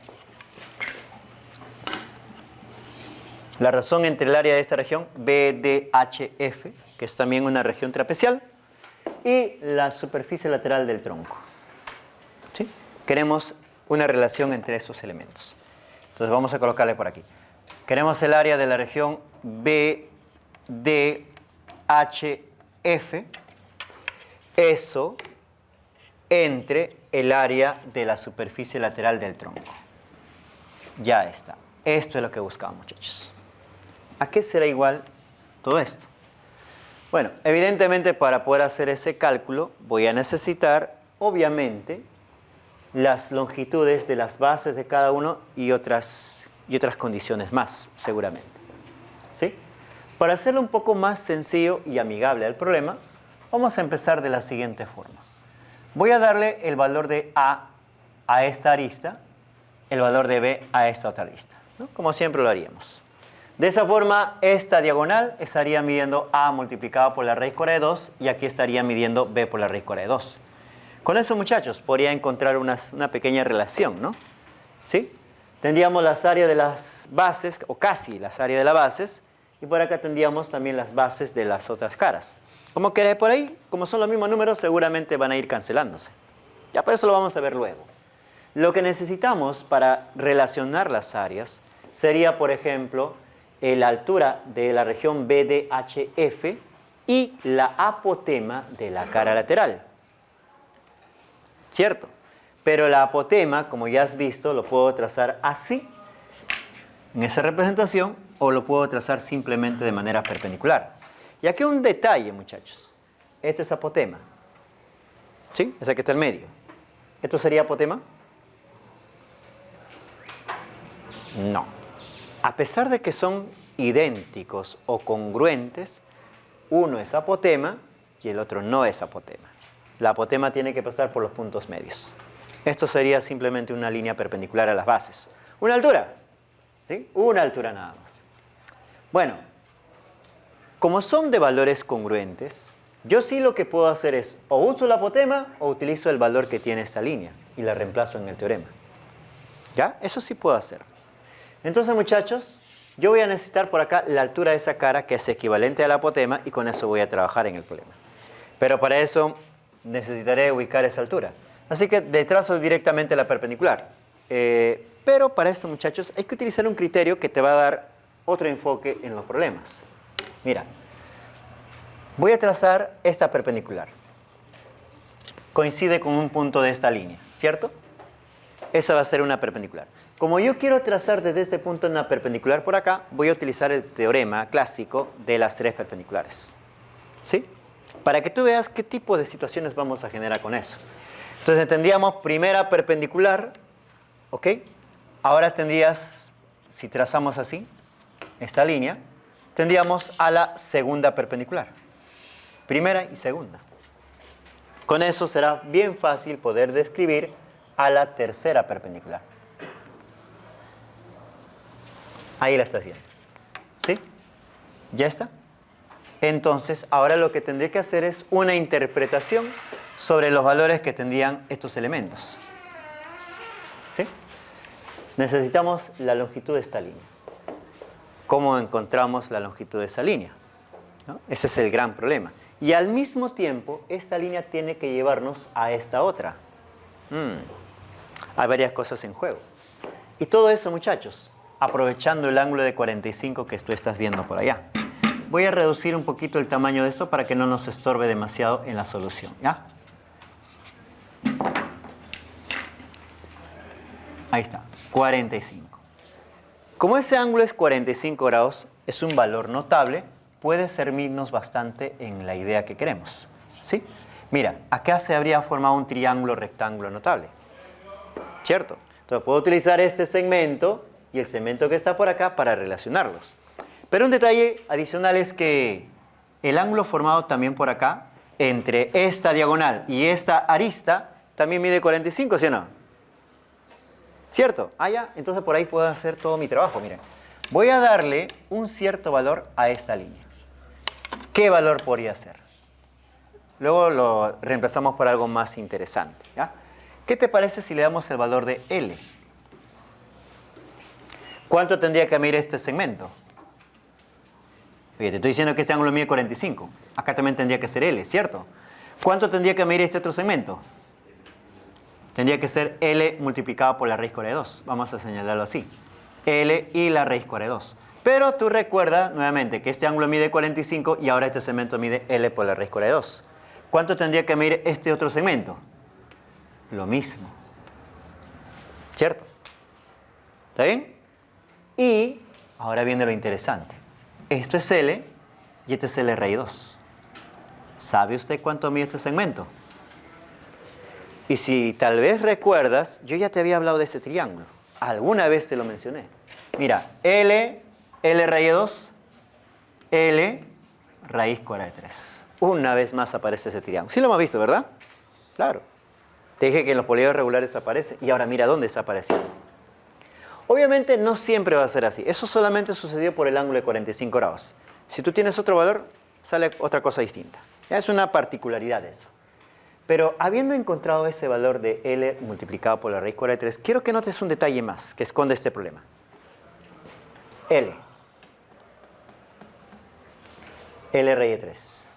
La razón entre el área de esta región, BDHF, que es también una región trapezial, y la superficie lateral del tronco. ¿Sí? Queremos una relación entre esos elementos. Entonces vamos a colocarle por aquí. Queremos el área de la región BDHF. Eso entre el área de la superficie lateral del tronco. Ya está. Esto es lo que buscamos, muchachos. ¿A qué será igual todo esto? Bueno, evidentemente para poder hacer ese cálculo voy a necesitar, obviamente, las longitudes de las bases de cada uno y otras condiciones más, seguramente. ¿Sí? Para hacerlo un poco más sencillo y amigable al problema, vamos a empezar de la siguiente forma. Voy a darle el valor de A a esta arista, el valor de B a esta otra arista, ¿no? Como siempre lo haríamos. De esa forma, esta diagonal estaría midiendo A multiplicado por la raíz cuadrada de 2 y aquí estaría midiendo B por la raíz cuadrada de 2. Con eso, muchachos, podría encontrar una pequeña relación, ¿no? ¿Sí? Tendríamos las áreas de las bases, o casi las áreas de las bases, y por acá tendríamos también las bases de las otras caras. Como que por ahí, como son los mismos números, seguramente van a ir cancelándose. Ya por eso lo vamos a ver luego. Lo que necesitamos para relacionar las áreas sería, por ejemplo, la altura de la región BDHF y la apotema de la cara lateral. ¿Cierto? Pero la apotema, como ya has visto, lo puedo trazar así. en esa representación o lo puedo trazar simplemente de manera perpendicular. Y aquí un detalle, muchachos. Esto es apotema. ¿Sí? Ese que está en medio. ¿Esto sería apotema? No. A pesar de que son idénticos o congruentes, uno es apotema y el otro no es apotema. La apotema tiene que pasar por los puntos medios. Esto sería simplemente una línea perpendicular a las bases. Una altura. ¿Sí? Una altura nada más. Bueno, como son de valores congruentes, yo sí lo que puedo hacer es o uso la apotema o utilizo el valor que tiene esta línea y la reemplazo en el teorema. ¿Ya? Eso sí puedo hacer. Entonces, muchachos, yo voy a necesitar por acá la altura de esa cara que es equivalente al apotema y con eso voy a trabajar en el problema. Pero para eso necesitaré ubicar esa altura. Así que le trazo directamente la perpendicular. Pero para esto, muchachos, hay que utilizar un criterio que te va a dar otro enfoque en los problemas. Mira, voy a trazar esta perpendicular. Coincide con un punto de esta línea, ¿cierto? Esa va a ser una perpendicular. Como yo quiero trazar desde este punto una perpendicular por acá, voy a utilizar el teorema clásico de las tres perpendiculares. ¿Sí? Para que tú veas qué tipo de situaciones vamos a generar con eso. Entonces tendríamos primera perpendicular, ¿ok? Ahora tendrías, si trazamos así, esta línea, tendríamos a la segunda perpendicular. Primera y segunda. Con eso será bien fácil poder describir a la tercera perpendicular. Ahí la estás viendo. ¿Sí? ¿Ya está? Entonces, ahora lo que tendré que hacer es una interpretación sobre los valores que tendrían estos elementos. ¿Sí? Necesitamos la longitud de esta línea. ¿Cómo encontramos la longitud de esa línea? ¿No? Ese es el gran problema. Y al mismo tiempo, esta línea tiene que llevarnos a esta otra. Hay varias cosas en juego. Y todo eso, muchachos, aprovechando el ángulo de 45 que tú estás viendo por allá. Voy a reducir un poquito el tamaño de esto para que no nos estorbe demasiado en la solución, ¿ya? Ahí está, 45. Como ese ángulo es 45 grados, es un valor notable, puede servirnos bastante en la idea que queremos, ¿sí? Mira, acá se habría formado un triángulo rectángulo notable, ¿cierto? Entonces puedo utilizar este segmento y el segmento que está por acá para relacionarlos. Pero un detalle adicional es que el ángulo formado también por acá, entre esta diagonal y esta arista, también mide 45, ¿sí o no? ¿Cierto? Ah, ya, entonces por ahí puedo hacer todo mi trabajo, miren. Voy a darle un cierto valor a esta línea. ¿Qué valor podría ser? Luego lo reemplazamos por algo más interesante, ¿ya? ¿Qué te parece si le damos el valor de L? ¿Cuánto tendría que medir este segmento? Oye, te estoy diciendo que este ángulo mide 45. Acá también tendría que ser L, ¿cierto? ¿Cuánto tendría que medir este otro segmento? Tendría que ser L multiplicado por la raíz cuadrada de 2. Vamos a señalarlo así. L y la raíz cuadrada de 2. Pero tú recuerda nuevamente que este ángulo mide 45 y ahora este segmento mide L por la raíz cuadrada de 2. ¿Cuánto tendría que medir este otro segmento? Lo mismo. ¿Cierto? ¿Está bien? Y ahora viene lo interesante. Esto es L y este es L raíz 2. ¿Sabe usted cuánto mide este segmento? Y si tal vez recuerdas, yo ya te había hablado de ese triángulo. Alguna vez te lo mencioné. Mira, L raíz 2, L raíz cuadrada de 3. Una vez más aparece ese triángulo. Sí lo hemos visto, ¿verdad? Claro. Te dije que en los polígonos regulares aparece y ahora mira dónde está apareciendo. Obviamente no siempre va a ser así. Eso solamente sucedió por el ángulo de 45 grados. Si tú tienes otro valor, sale otra cosa distinta. Ya es una particularidad de eso. Pero habiendo encontrado ese valor de L multiplicado por la raíz cuadrada de 3, quiero que notes un detalle más que esconde este problema. L raíz de 3.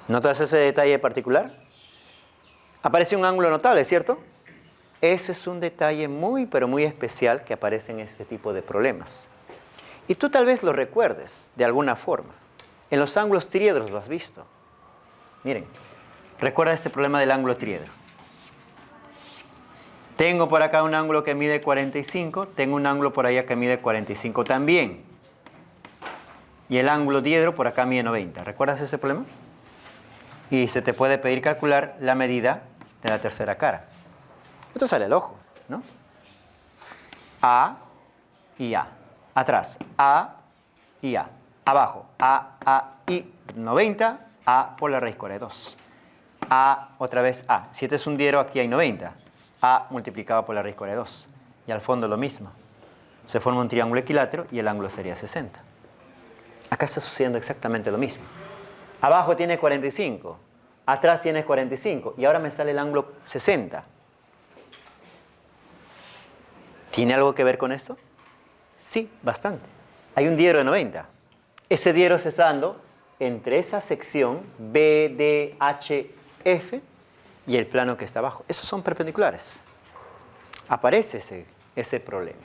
¿Notas ese detalle particular? Aparece un ángulo notable, ¿cierto? Ese es un detalle muy, pero muy especial que aparece en este tipo de problemas. Y tú tal vez lo recuerdes de alguna forma. En los ángulos triedros lo has visto. Miren, recuerda este problema del ángulo triedro. Tengo por acá un ángulo que mide 45, tengo un ángulo por allá que mide 45 también. Y el ángulo diedro por acá mide 90. ¿Recuerdas ese problema? Y se te puede pedir calcular la medida de la tercera cara. Esto sale al ojo, ¿no? A y A. Atrás, A y A. Abajo, A y 90, A por la raíz cuadrada de 2. A, otra vez A. Si este es un diedro, aquí hay 90. A multiplicado por la raíz cuadrada de 2. Y al fondo lo mismo. Se forma un triángulo equilátero y el ángulo sería 60. Acá está sucediendo exactamente lo mismo. Abajo tiene 45. Atrás tiene 45. Y ahora me sale el ángulo 60. ¿Tiene algo que ver con esto? Sí, bastante. Hay un diedro de 90. Ese diedro se está dando entre esa sección BDHF y el plano que está abajo. Esos son perpendiculares. Aparece ese problema.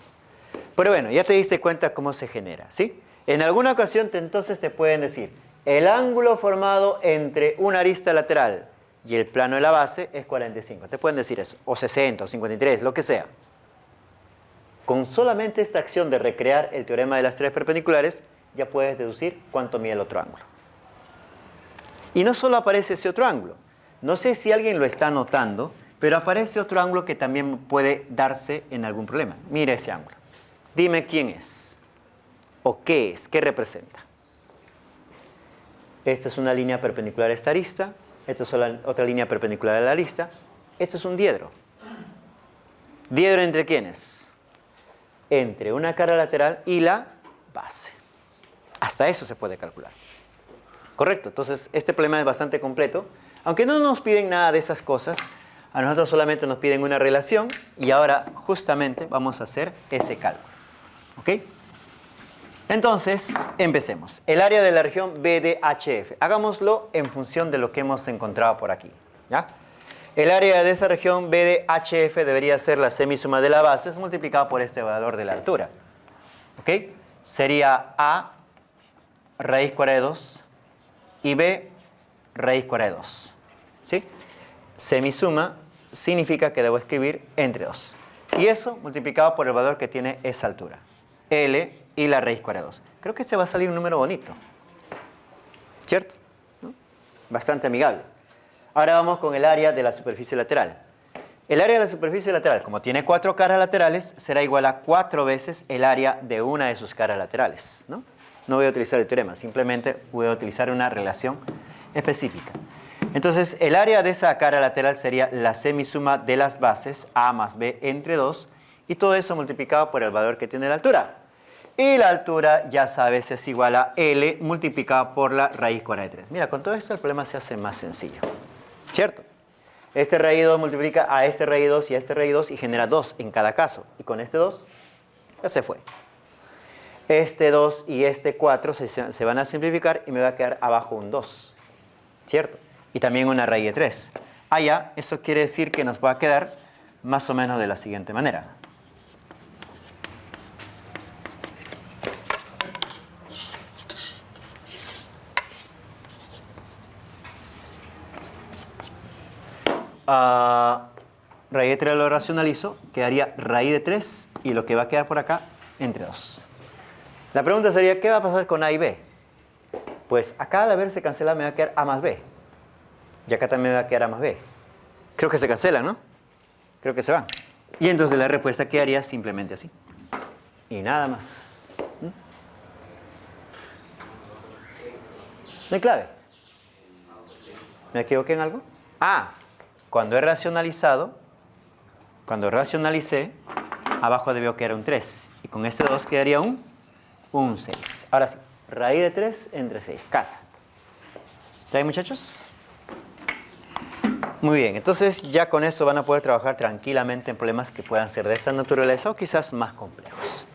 Pero bueno, ya te diste cuenta cómo se genera, ¿sí? En alguna ocasión entonces te pueden decir, el ángulo formado entre una arista lateral y el plano de la base es 45. Te pueden decir eso, o 60, o 53, lo que sea. Con solamente esta acción de recrear el teorema de las tres perpendiculares, ya puedes deducir cuánto mide el otro ángulo. Y no solo aparece ese otro ángulo. No sé si alguien lo está notando, pero aparece otro ángulo que también puede darse en algún problema. Mira ese ángulo. Dime quién es. ¿O qué es? ¿Qué representa? Esta es una línea perpendicular a esta arista. Esta es otra línea perpendicular a la arista. Esto es un diedro. ¿Diedro entre quiénes? Entre una cara lateral y la base. Hasta eso se puede calcular. Correcto. Entonces, este problema es bastante completo. Aunque no nos piden nada de esas cosas, a nosotros solamente nos piden una relación y ahora justamente vamos a hacer ese cálculo. ¿Ok? Entonces, empecemos. El área de la región BDHF. Hagámoslo en función de lo que hemos encontrado por aquí. ¿Ya? El área de esta región BDHF debería ser la semisuma de las bases multiplicada por este valor de la altura. ¿Ok? Sería A raíz cuadrada de 2 y B raíz cuadrada de 2. ¿Sí? Semisuma significa que debo escribir entre 2. Y eso multiplicado por el valor que tiene esa altura. L y la raíz cuadrada de 2. Creo que este va a salir un número bonito. ¿Cierto? ¿No? Bastante amigable. Ahora vamos con el área de la superficie lateral. El área de la superficie lateral, como tiene 4 caras laterales, será igual a 4 veces el área de una de sus caras laterales. No voy a utilizar el teorema, simplemente voy a utilizar una relación específica. Entonces, el área de esa cara lateral sería la semisuma de las bases A más B entre 2 y todo eso multiplicado por el valor que tiene la altura. Y la altura, ya sabes, es igual a L multiplicado por la raíz cuadrada de 3. Mira, con todo esto el problema se hace más sencillo. ¿Cierto? Este raíz 2 multiplica a este raíz 2 y a este raíz 2 y genera 2 en cada caso. Y con este 2 ya se fue. Este 2 y este 4 se van a simplificar y me va a quedar abajo un 2. ¿Cierto? Y también una raíz de 3. Allá, eso quiere decir que nos va a quedar más o menos de la siguiente manera. Raíz de 3 lo racionalizo, quedaría raíz de 3 y lo que va a quedar por acá entre 2. La pregunta sería, ¿qué va a pasar con A y B? Pues acá al haberse cancelado me va a quedar A más B. Y acá también me va a quedar A más B. Creo que se cancelan, ¿no? Creo que se van. Y entonces la respuesta quedaría simplemente así. Y nada más. ¿No hay clave? ¿Me equivoqué en algo? Cuando he racionalizado, cuando racionalicé, abajo debió quedar un 3. Y con este 2 quedaría un 6. Ahora sí, raíz de 3 entre 6. Casa. ¿Está bien, muchachos? Muy bien, entonces ya con eso van a poder trabajar tranquilamente en problemas que puedan ser de esta naturaleza o quizás más complejos.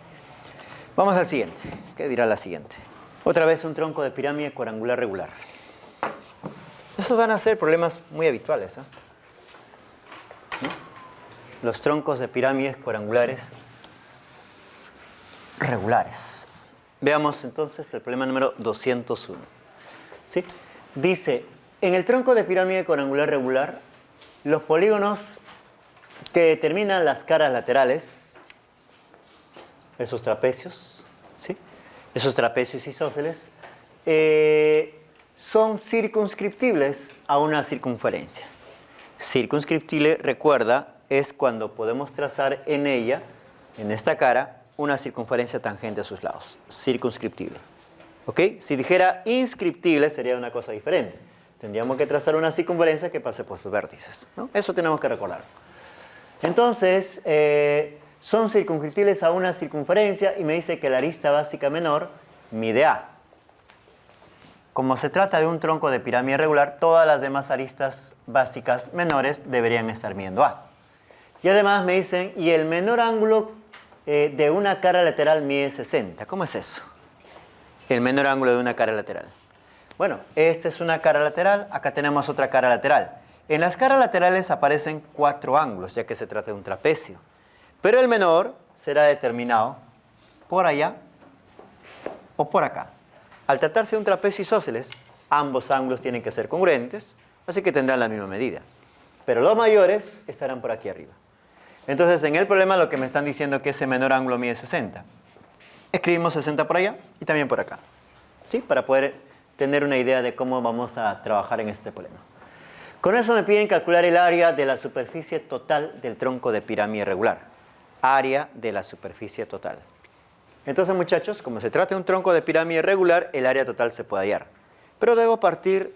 Vamos al siguiente. ¿Qué dirá la siguiente? Otra vez un tronco de pirámide cuadrangular regular. Esos van a ser problemas muy habituales, ¿no? Los troncos de pirámides cuadrangulares regulares. Veamos entonces el problema número 201. ¿Sí? Dice, en el tronco de pirámide cuadrangular regular, los polígonos que determinan las caras laterales, esos trapecios, ¿sí? Esos trapecios isósceles, son circunscriptibles a una circunferencia. Circunscriptible, recuerda, es cuando podemos trazar en ella, en esta cara, una circunferencia tangente a sus lados. Circunscriptible. ¿Ok? Si dijera inscriptible sería una cosa diferente. Tendríamos que trazar una circunferencia que pase por sus vértices, ¿no? Eso tenemos que recordar. Entonces, son circunscriptibles a una circunferencia y me dice que la arista básica menor mide A. Como se trata de un tronco de pirámide regular, todas las demás aristas básicas menores deberían estar midiendo A. Y además me dicen, y el menor ángulo de una cara lateral mide 60. ¿Cómo es eso? El menor ángulo de una cara lateral. Bueno, esta es una cara lateral, acá tenemos otra cara lateral. En las caras laterales aparecen 4 ángulos, ya que se trata de un trapecio. Pero el menor será determinado por allá o por acá. Al tratarse de un trapecio isósceles, ambos ángulos tienen que ser congruentes, así que tendrán la misma medida. Pero los mayores estarán por aquí arriba. Entonces, en el problema lo que me están diciendo es que ese menor ángulo mide 60. Escribimos 60 por allá y también por acá, ¿sí? Para poder tener una idea de cómo vamos a trabajar en este problema. Con eso me piden calcular el área de la superficie total del tronco de pirámide regular. Área de la superficie total. Entonces, muchachos, como se trata de un tronco de pirámide regular, el área total se puede hallar. Pero debo partir,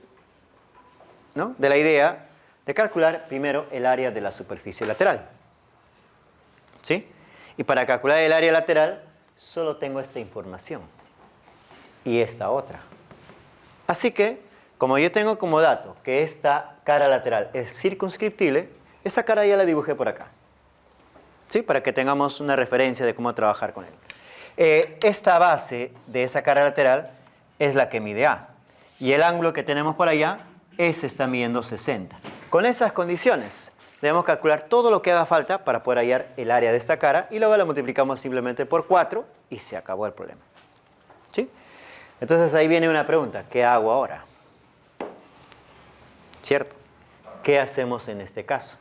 ¿no?, de la idea de calcular primero el área de la superficie lateral. ¿Sí? Y para calcular el área lateral, solo tengo esta información y esta otra. Así que, como yo tengo como dato que esta cara lateral es circunscriptible, esa cara ya la dibujé por acá, ¿sí? Para que tengamos una referencia de cómo trabajar con él. Esta base de esa cara lateral es la que mide A. Y el ángulo que tenemos por allá, ese está midiendo 60. Con esas condiciones, debemos calcular todo lo que haga falta para poder hallar el área de esta cara y luego la multiplicamos simplemente por 4 y se acabó el problema. ¿Sí? Entonces ahí viene una pregunta, ¿qué hago ahora? ¿Cierto? ¿Qué hacemos en este caso?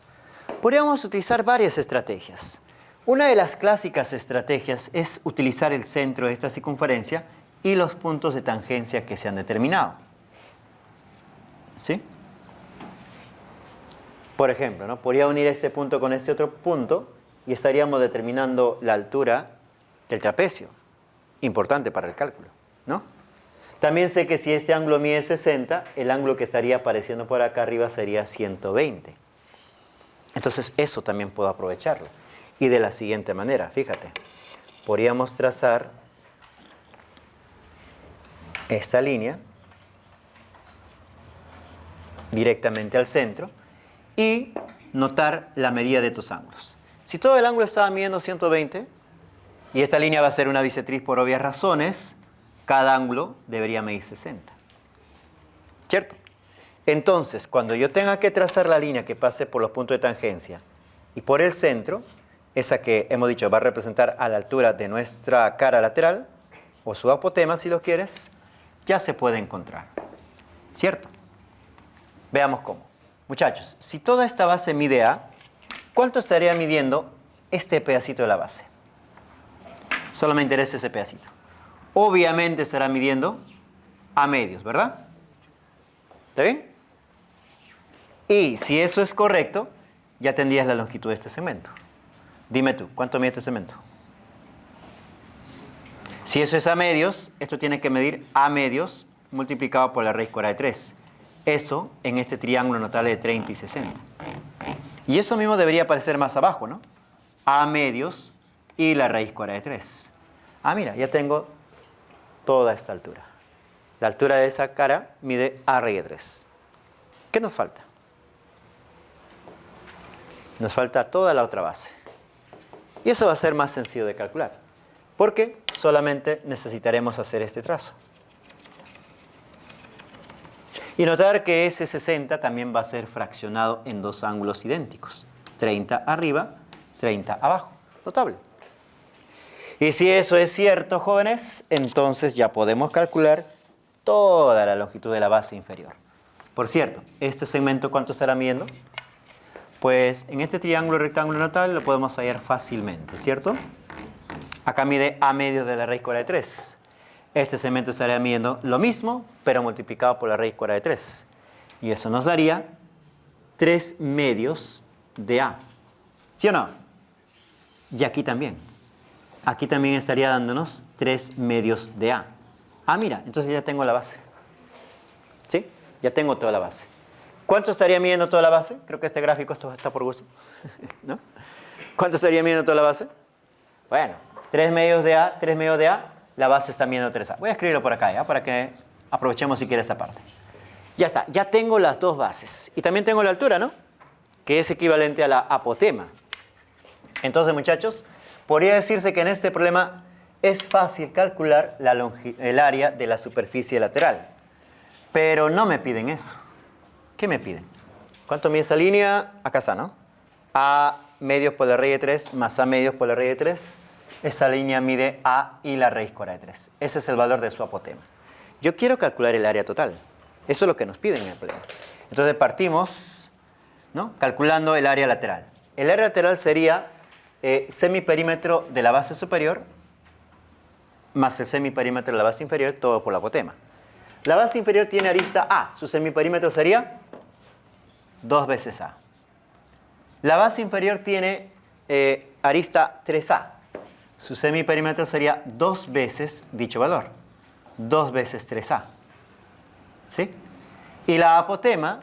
Podríamos utilizar varias estrategias. Una de las clásicas estrategias es utilizar el centro de esta circunferencia y los puntos de tangencia que se han determinado. ¿Sí? Por ejemplo, ¿no?, podría unir este punto con este otro punto y estaríamos determinando la altura del trapecio. Importante para el cálculo, ¿no? También sé que si este ángulo mide 60, el ángulo que estaría apareciendo por acá arriba sería 120. Entonces eso también puedo aprovecharlo. Y de la siguiente manera, fíjate, podríamos trazar esta línea directamente al centro y notar la medida de estos ángulos. Si todo el ángulo estaba midiendo 120, y esta línea va a ser una bisectriz por obvias razones, cada ángulo debería medir 60. ¿Cierto? Entonces, cuando yo tenga que trazar la línea que pase por los puntos de tangencia y por el centro, esa que hemos dicho va a representar a la altura de nuestra cara lateral, o su apotema si lo quieres, ya se puede encontrar. ¿Cierto? Veamos cómo. Muchachos, si toda esta base mide A, ¿cuánto estaría midiendo este pedacito de la base? Solo me interesa ese pedacito. Obviamente estará midiendo A medios, ¿verdad? ¿Está bien? Y si eso es correcto, ya tendrías la longitud de este segmento. Dime tú, ¿cuánto mide este segmento? Si eso es A medios, esto tiene que medir A medios multiplicado por la raíz cuadrada de 3. Eso en este triángulo notable de 30 y 60. Y eso mismo debería aparecer más abajo, ¿no? A medios y la raíz cuadrada de 3. Ah, mira, ya tengo toda esta altura. La altura de esa cara mide A raíz de 3. ¿Qué nos falta? Nos falta toda la otra base. Y eso va a ser más sencillo de calcular, porque solamente necesitaremos hacer este trazo. Y notar que ese 60 también va a ser fraccionado en dos ángulos idénticos. 30 arriba, 30 abajo. Notable. Y si eso es cierto, jóvenes, entonces ya podemos calcular toda la longitud de la base inferior. Por cierto, ¿este segmento cuánto estará midiendo? Pues en este triángulo rectángulo natal lo podemos hallar fácilmente, ¿cierto? Acá mide a medios de la raíz cuadrada de 3. Este segmento estaría midiendo lo mismo, pero multiplicado por la raíz cuadrada de 3. Y eso nos daría 3 medios de A. ¿Sí o no? Y aquí también. Aquí también estaría dándonos 3 medios de A. Ah, mira, entonces ya tengo la base. ¿Sí? Ya tengo toda la base. ¿Cuánto estaría midiendo toda la base? Creo que este gráfico esto está por gusto. ¿No? ¿Cuánto estaría midiendo toda la base? Bueno, 3 medios de A, 3 medios de A, la base está midiendo 3A. Voy a escribirlo por acá, ¿ya? Para que aprovechemos si quiere esta parte. Ya está, ya tengo las dos bases. Y también tengo la altura, ¿no? Que es equivalente a la apotema. Entonces, muchachos, podría decirse que en este problema es fácil calcular el área de la superficie lateral. Pero no me piden eso. ¿Qué me piden? ¿Cuánto mide esa línea? Acá está, ¿no? A medios por la raíz de 3 más A medios por la raíz de 3. Esa línea mide A y la raíz cuadrada de 3. Ese es el valor de su apotema. Yo quiero calcular el área total. Eso es lo que nos piden en el problema. Entonces partimos, ¿no? Calculando el área lateral. El área lateral sería semiperímetro de la base superior más el semiperímetro de la base inferior, todo por la apotema. La base inferior tiene arista A. Su semiperímetro sería 2 veces A. La base inferior tiene arista 3A. Su semiperímetro sería 2 veces dicho valor. 2 veces 3A. ¿Sí? Y la apotema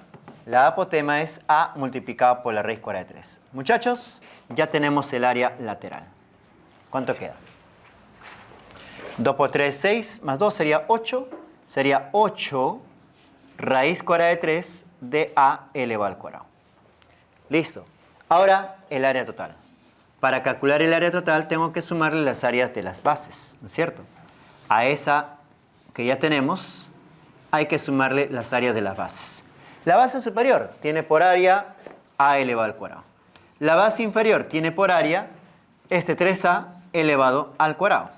es A multiplicado por la raíz cuadrada de 3. Muchachos, ya tenemos el área lateral. ¿Cuánto queda? 2 por 3, 6, más 2 sería 8. Sería 8 raíz cuadrada de 3 de A elevado al cuadrado. Listo. Ahora el área total. Para calcular el área total tengo que sumarle las áreas de las bases, ¿no es cierto? A esa que ya tenemos hay que sumarle las áreas de las bases. La base superior tiene por área A elevado al cuadrado. La base inferior tiene por área este 3A elevado al cuadrado.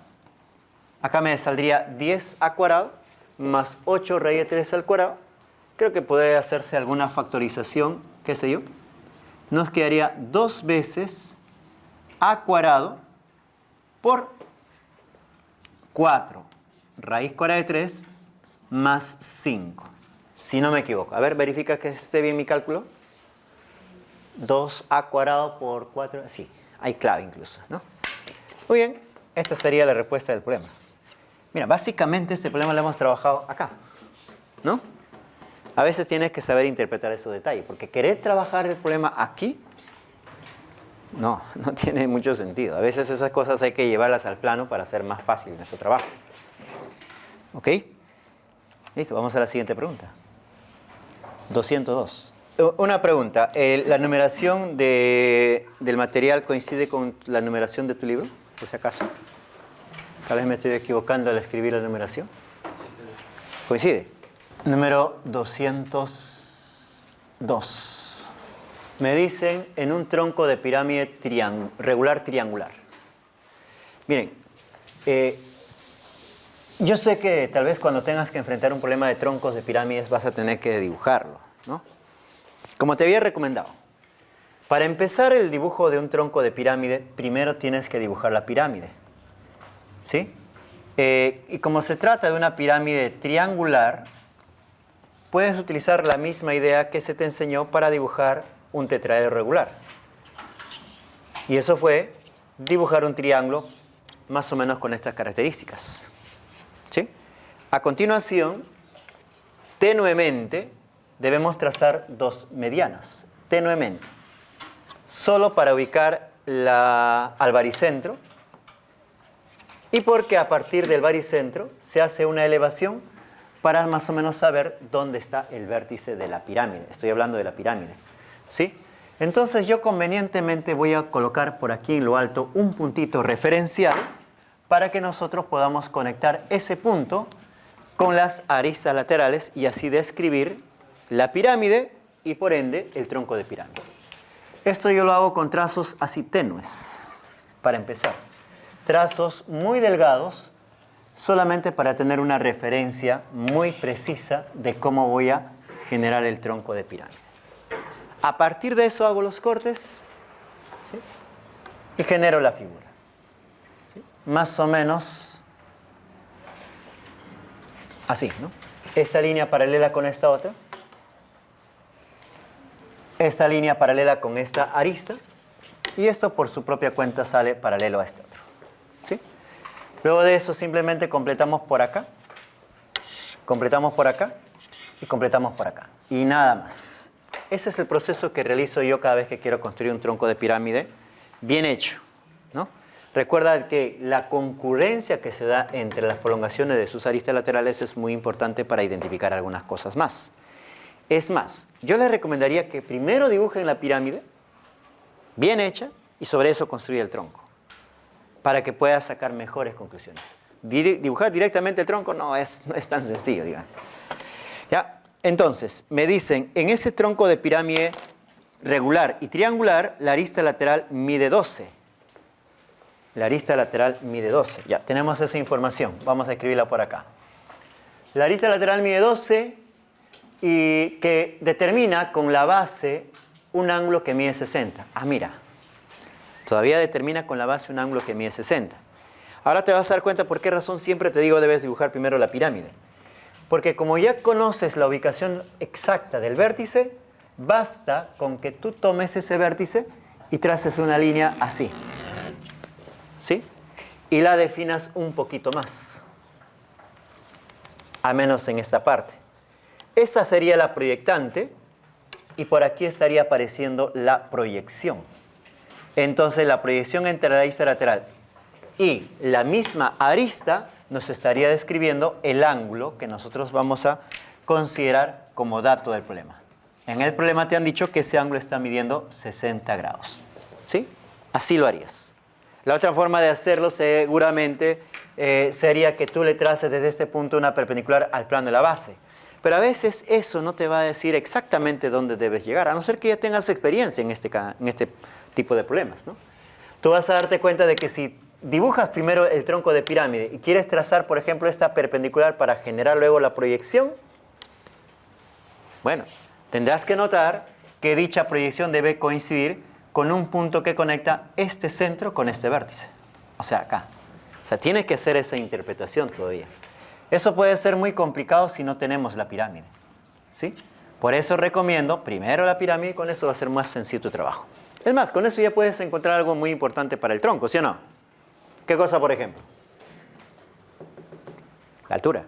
Acá me saldría 10A cuadrado más 8 raíz de 3 al cuadrado. Creo que puede hacerse alguna factorización, qué sé yo. Nos quedaría 2 veces A cuadrado por 4 raíz cuadrada de 3 más 5. Si no me equivoco. A ver, verifica que esté bien mi cálculo. 2A cuadrado por 4. Sí, hay clave incluso, ¿no? Muy bien, esta sería la respuesta del problema. Mira, básicamente este problema lo hemos trabajado acá, ¿no? A veces tienes que saber interpretar esos detalles, porque querer trabajar el problema aquí, no tiene mucho sentido. A veces esas cosas hay que llevarlas al plano para hacer más fácil nuestro trabajo. ¿Ok? Listo, vamos a la siguiente pregunta. 202. Una pregunta, ¿la numeración del material coincide con la numeración de tu libro, por si acaso? Tal vez me estoy equivocando al escribir la numeración. ¿Coincide? Número 202. Me dicen en un tronco de pirámide regular triangular. Miren, yo sé que tal vez cuando tengas que enfrentar un problema de troncos de pirámides vas a tener que dibujarlo, ¿no? Como te había recomendado, para empezar el dibujo de un tronco de pirámide, primero tienes que dibujar la pirámide. ¿Sí? Y como se trata de una pirámide triangular, puedes utilizar la misma idea que se te enseñó para dibujar un tetraedro regular. Y eso fue dibujar un triángulo más o menos con estas características. ¿Sí? A continuación, tenuemente, debemos trazar dos medianas. Tenuemente. Solo para ubicar al baricentro. Y porque a partir del baricentro se hace una elevación para más o menos saber dónde está el vértice de la pirámide. Estoy hablando de la pirámide. ¿Sí? Entonces yo convenientemente voy a colocar por aquí en lo alto un puntito referencial para que nosotros podamos conectar ese punto con las aristas laterales y así describir la pirámide y por ende el tronco de pirámide. Esto yo lo hago con trazos así tenues, para empezar. Trazos muy delgados, solamente para tener una referencia muy precisa de cómo voy a generar el tronco de pirámide. A partir de eso hago los cortes, ¿sí? Y genero la figura, ¿sí? Más o menos así, ¿no? Esta línea paralela con esta otra. Esta línea paralela con esta arista. Y esto por su propia cuenta sale paralelo a este otro, ¿sí? Luego de eso simplemente completamos por acá. Completamos por acá. Y completamos por acá. Y nada más. Ese es el proceso que realizo yo cada vez que quiero construir un tronco de pirámide bien hecho, ¿no? Recuerda que la concurrencia que se da entre las prolongaciones de sus aristas laterales es muy importante para identificar algunas cosas más. Es más, yo les recomendaría que primero dibujen la pirámide bien hecha y sobre eso construya el tronco para que puedas sacar mejores conclusiones. Dibujar directamente el tronco no es tan sencillo, digamos. ¿Ya? Entonces, me dicen, en ese tronco de pirámide regular y triangular, la arista lateral mide 12. La arista lateral mide 12. Ya, tenemos esa información. Vamos a escribirla por acá. La arista lateral mide 12 y que determina con la base un ángulo que mide 60. Ah, mira. Todavía determina con la base un ángulo que mide 60. Ahora te vas a dar cuenta por qué razón siempre te digo debes dibujar primero la pirámide. Porque como ya conoces la ubicación exacta del vértice, basta con que tú tomes ese vértice y traces una línea así. ¿Sí? Y la definas un poquito más. Al menos en esta parte. Esta sería la proyectante y por aquí estaría apareciendo la proyección. Entonces la proyección entre la arista lateral y la misma arista nos estaría describiendo el ángulo que nosotros vamos a considerar como dato del problema. En el problema te han dicho que ese ángulo está midiendo 60 grados. ¿Sí? Así lo harías. La otra forma de hacerlo seguramente sería que tú le traces desde este punto una perpendicular al plano de la base. Pero a veces eso no te va a decir exactamente dónde debes llegar, a no ser que ya tengas experiencia en este tipo de problemas, ¿no? Tú vas a darte cuenta de que si dibujas primero el tronco de pirámide y quieres trazar, por ejemplo, esta perpendicular para generar luego la proyección, bueno, tendrás que notar que dicha proyección debe coincidir con un punto que conecta este centro con este vértice. O sea, acá. O sea, tienes que hacer esa interpretación todavía. Eso puede ser muy complicado si no tenemos la pirámide, ¿sí? Por eso recomiendo primero la pirámide y con eso va a ser más sencillo tu trabajo. Es más, con eso ya puedes encontrar algo muy importante para el tronco, ¿sí o no? ¿Qué cosa, por ejemplo? La altura.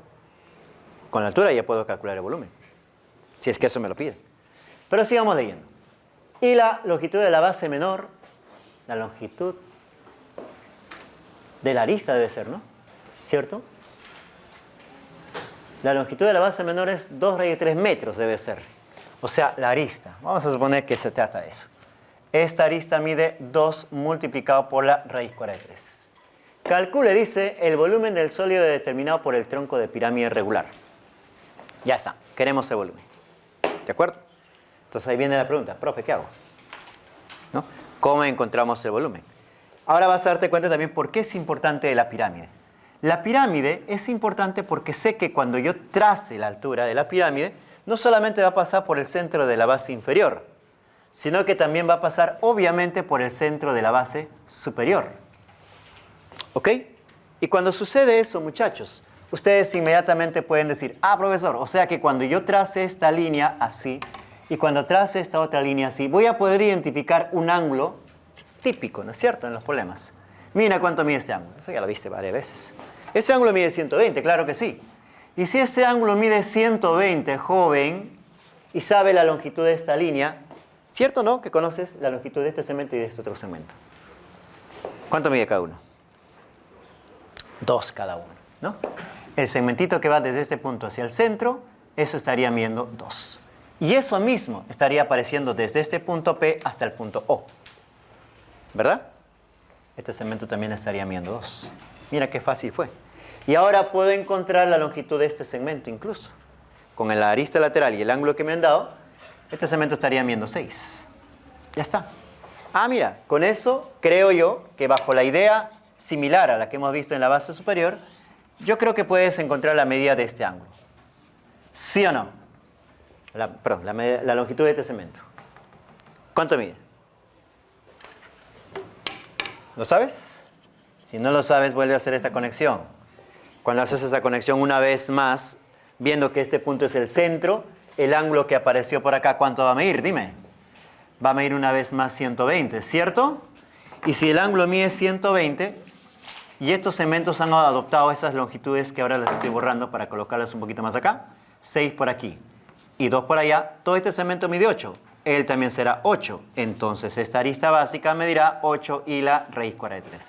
Con la altura ya puedo calcular el volumen, si es que eso me lo pide. Pero sigamos leyendo. Y la longitud de la base menor, la longitud de la arista debe ser, ¿no? ¿Cierto? La longitud de la base menor es 2 raíz de 3 metros debe ser. O sea, la arista. Vamos a suponer que se trata de eso. Esta arista mide 2 multiplicado por la raíz cuadrada de 3. Calcule, dice, el volumen del sólido determinado por el tronco de pirámide regular. Ya está, queremos el volumen. ¿De acuerdo? Entonces ahí viene la pregunta, profe, ¿qué hago? ¿No? ¿Cómo encontramos el volumen? Ahora vas a darte cuenta también por qué es importante la pirámide. La pirámide es importante porque sé que cuando yo trace la altura de la pirámide, no solamente va a pasar por el centro de la base inferior, sino que también va a pasar obviamente por el centro de la base superior. ¿Ok? Y cuando sucede eso, muchachos, ustedes inmediatamente pueden decir, ah, profesor, o sea que cuando yo trace esta línea así y cuando trace esta otra línea así, voy a poder identificar un ángulo típico, ¿no es cierto?, en los problemas. Mira cuánto mide este ángulo. Eso ya lo viste varias veces. Este ángulo mide 120, claro que sí. Y si este ángulo mide 120, joven, y sabe la longitud de esta línea, ¿cierto o no que conoces la longitud de este segmento y de este otro segmento? ¿Cuánto mide cada uno? 2 cada uno, ¿no? El segmentito que va desde este punto hacia el centro, eso estaría midiendo 2. Y eso mismo estaría apareciendo desde este punto P hasta el punto O. ¿Verdad? Este segmento también estaría midiendo 2. Mira qué fácil fue. Y ahora puedo encontrar la longitud de este segmento incluso. Con la arista lateral y el ángulo que me han dado, este segmento estaría midiendo 6. Ya está. Ah, mira, con eso creo yo que bajo la idea similar a la que hemos visto en la base superior, yo creo que puedes encontrar la medida de este ángulo. ¿Sí o no? La longitud de este segmento. ¿Cuánto mide? ¿Lo sabes? Si no lo sabes, vuelve a hacer esta conexión. Cuando haces esa conexión una vez más, viendo que este punto es el centro, el ángulo que apareció por acá, ¿cuánto va a medir? Dime. Va a medir una vez más 120, ¿cierto? Y si el ángulo mide 120, y estos segmentos han adoptado esas longitudes que ahora las estoy borrando para colocarlas un poquito más acá, 6 por aquí y 2 por allá, todo este segmento mide 8. Él también será 8. Entonces esta arista básica medirá 8 y la raíz cuadrada de 3.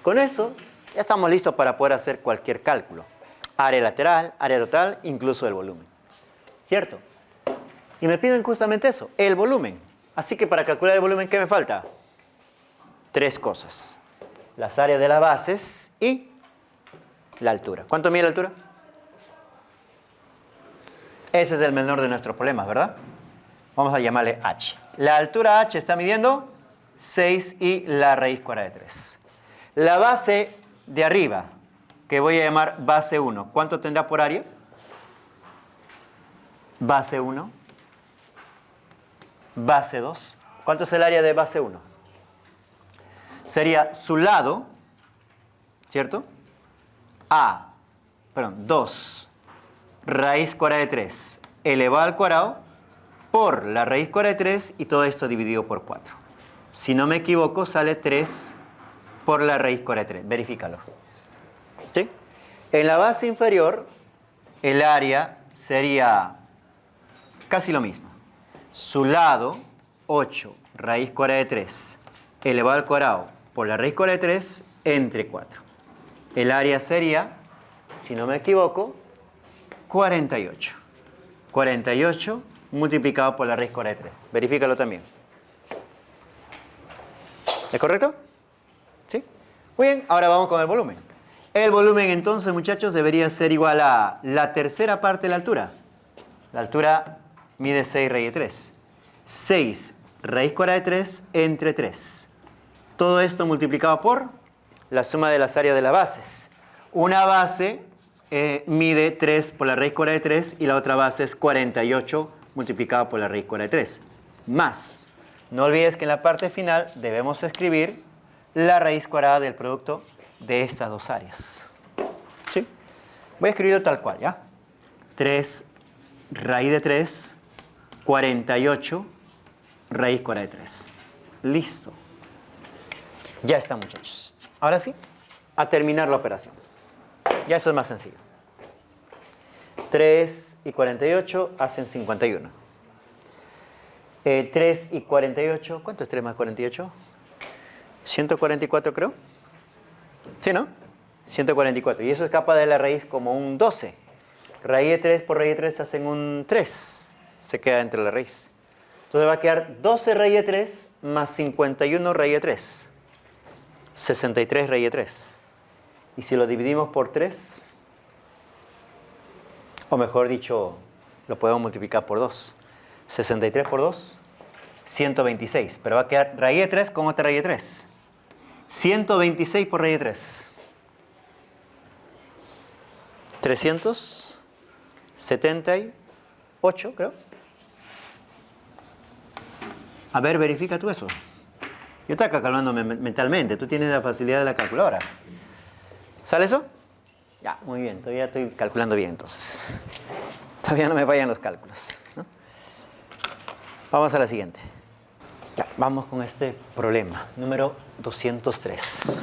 Con eso ya estamos listos para poder hacer cualquier cálculo. Área lateral, área total, incluso el volumen. ¿Cierto? Y me piden justamente eso, el volumen. Así que para calcular el volumen, ¿qué me falta? 3 cosas. Las áreas de las bases y la altura. ¿Cuánto mide la altura? Ese es el menor de nuestros problemas, ¿verdad? Vamos a llamarle h. La altura h está midiendo 6 y la raíz cuadrada de 3. La base de arriba, que voy a llamar base 1, ¿cuánto tendrá por área? Base 1. Base 2. ¿Cuánto es el área de base 1? Sería su lado, ¿cierto? 2 raíz cuadrada de 3 elevado al cuadrado por la raíz cuadrada de 3 y todo esto dividido por 4. Si no me equivoco, sale 3 por la raíz cuadrada de 3. Verifícalo. ¿Sí? En la base inferior, el área sería casi lo mismo. Su lado, 8 raíz cuadrada de 3 elevado al cuadrado por la raíz cuadrada de 3 entre 4. El área sería, si no me equivoco, 48. 48 multiplicado por la raíz cuadrada de 3. Verifícalo también. ¿Es correcto? ¿Sí? Muy bien, ahora vamos con el volumen. El volumen entonces, muchachos, debería ser igual a la tercera parte de la altura. La altura mide 6 raíz de 3. 6 raíz cuadrada de 3 entre 3. Todo esto multiplicado por la suma de las áreas de las bases. Una base mide 3 por la raíz cuadrada de 3 y la otra base es 48 multiplicado por la raíz cuadrada de 3. Más. No olvides que en la parte final debemos escribir la raíz cuadrada del producto de estas dos áreas. ¿Sí? Voy a escribirlo tal cual, ¿ya? 3 raíz de 3, 48 raíz cuadrada de 3. Listo. Ya está, muchachos. Ahora sí, a terminar la operación. Ya eso es más sencillo. 3 y 48 hacen 51. 3 y 48, ¿cuánto es 3 más 48? 144 creo. ¿Sí, no? 144. Y eso escapa de la raíz como un 12. Raíz de 3 por raíz de 3 hacen un 3. Se queda entre la raíz. Entonces va a quedar 12 raíz de 3 más 51 raíz de 3. 63 raíz de 3. Y si lo dividimos por 3, o mejor dicho, lo podemos multiplicar por 2. 63 por 2, 126. Pero va a quedar raíz de 3 con otra raíz de 3. 126 por raíz de 3. 378, creo. A ver, verifica tú eso. Yo estaba calculando mentalmente. Tú tienes la facilidad de la calculadora. ¿Sale eso? Ya, muy bien. Todavía estoy calculando bien, entonces. Todavía no me vayan los cálculos, ¿no? Vamos a la siguiente. Ya, vamos con este problema. Número 203.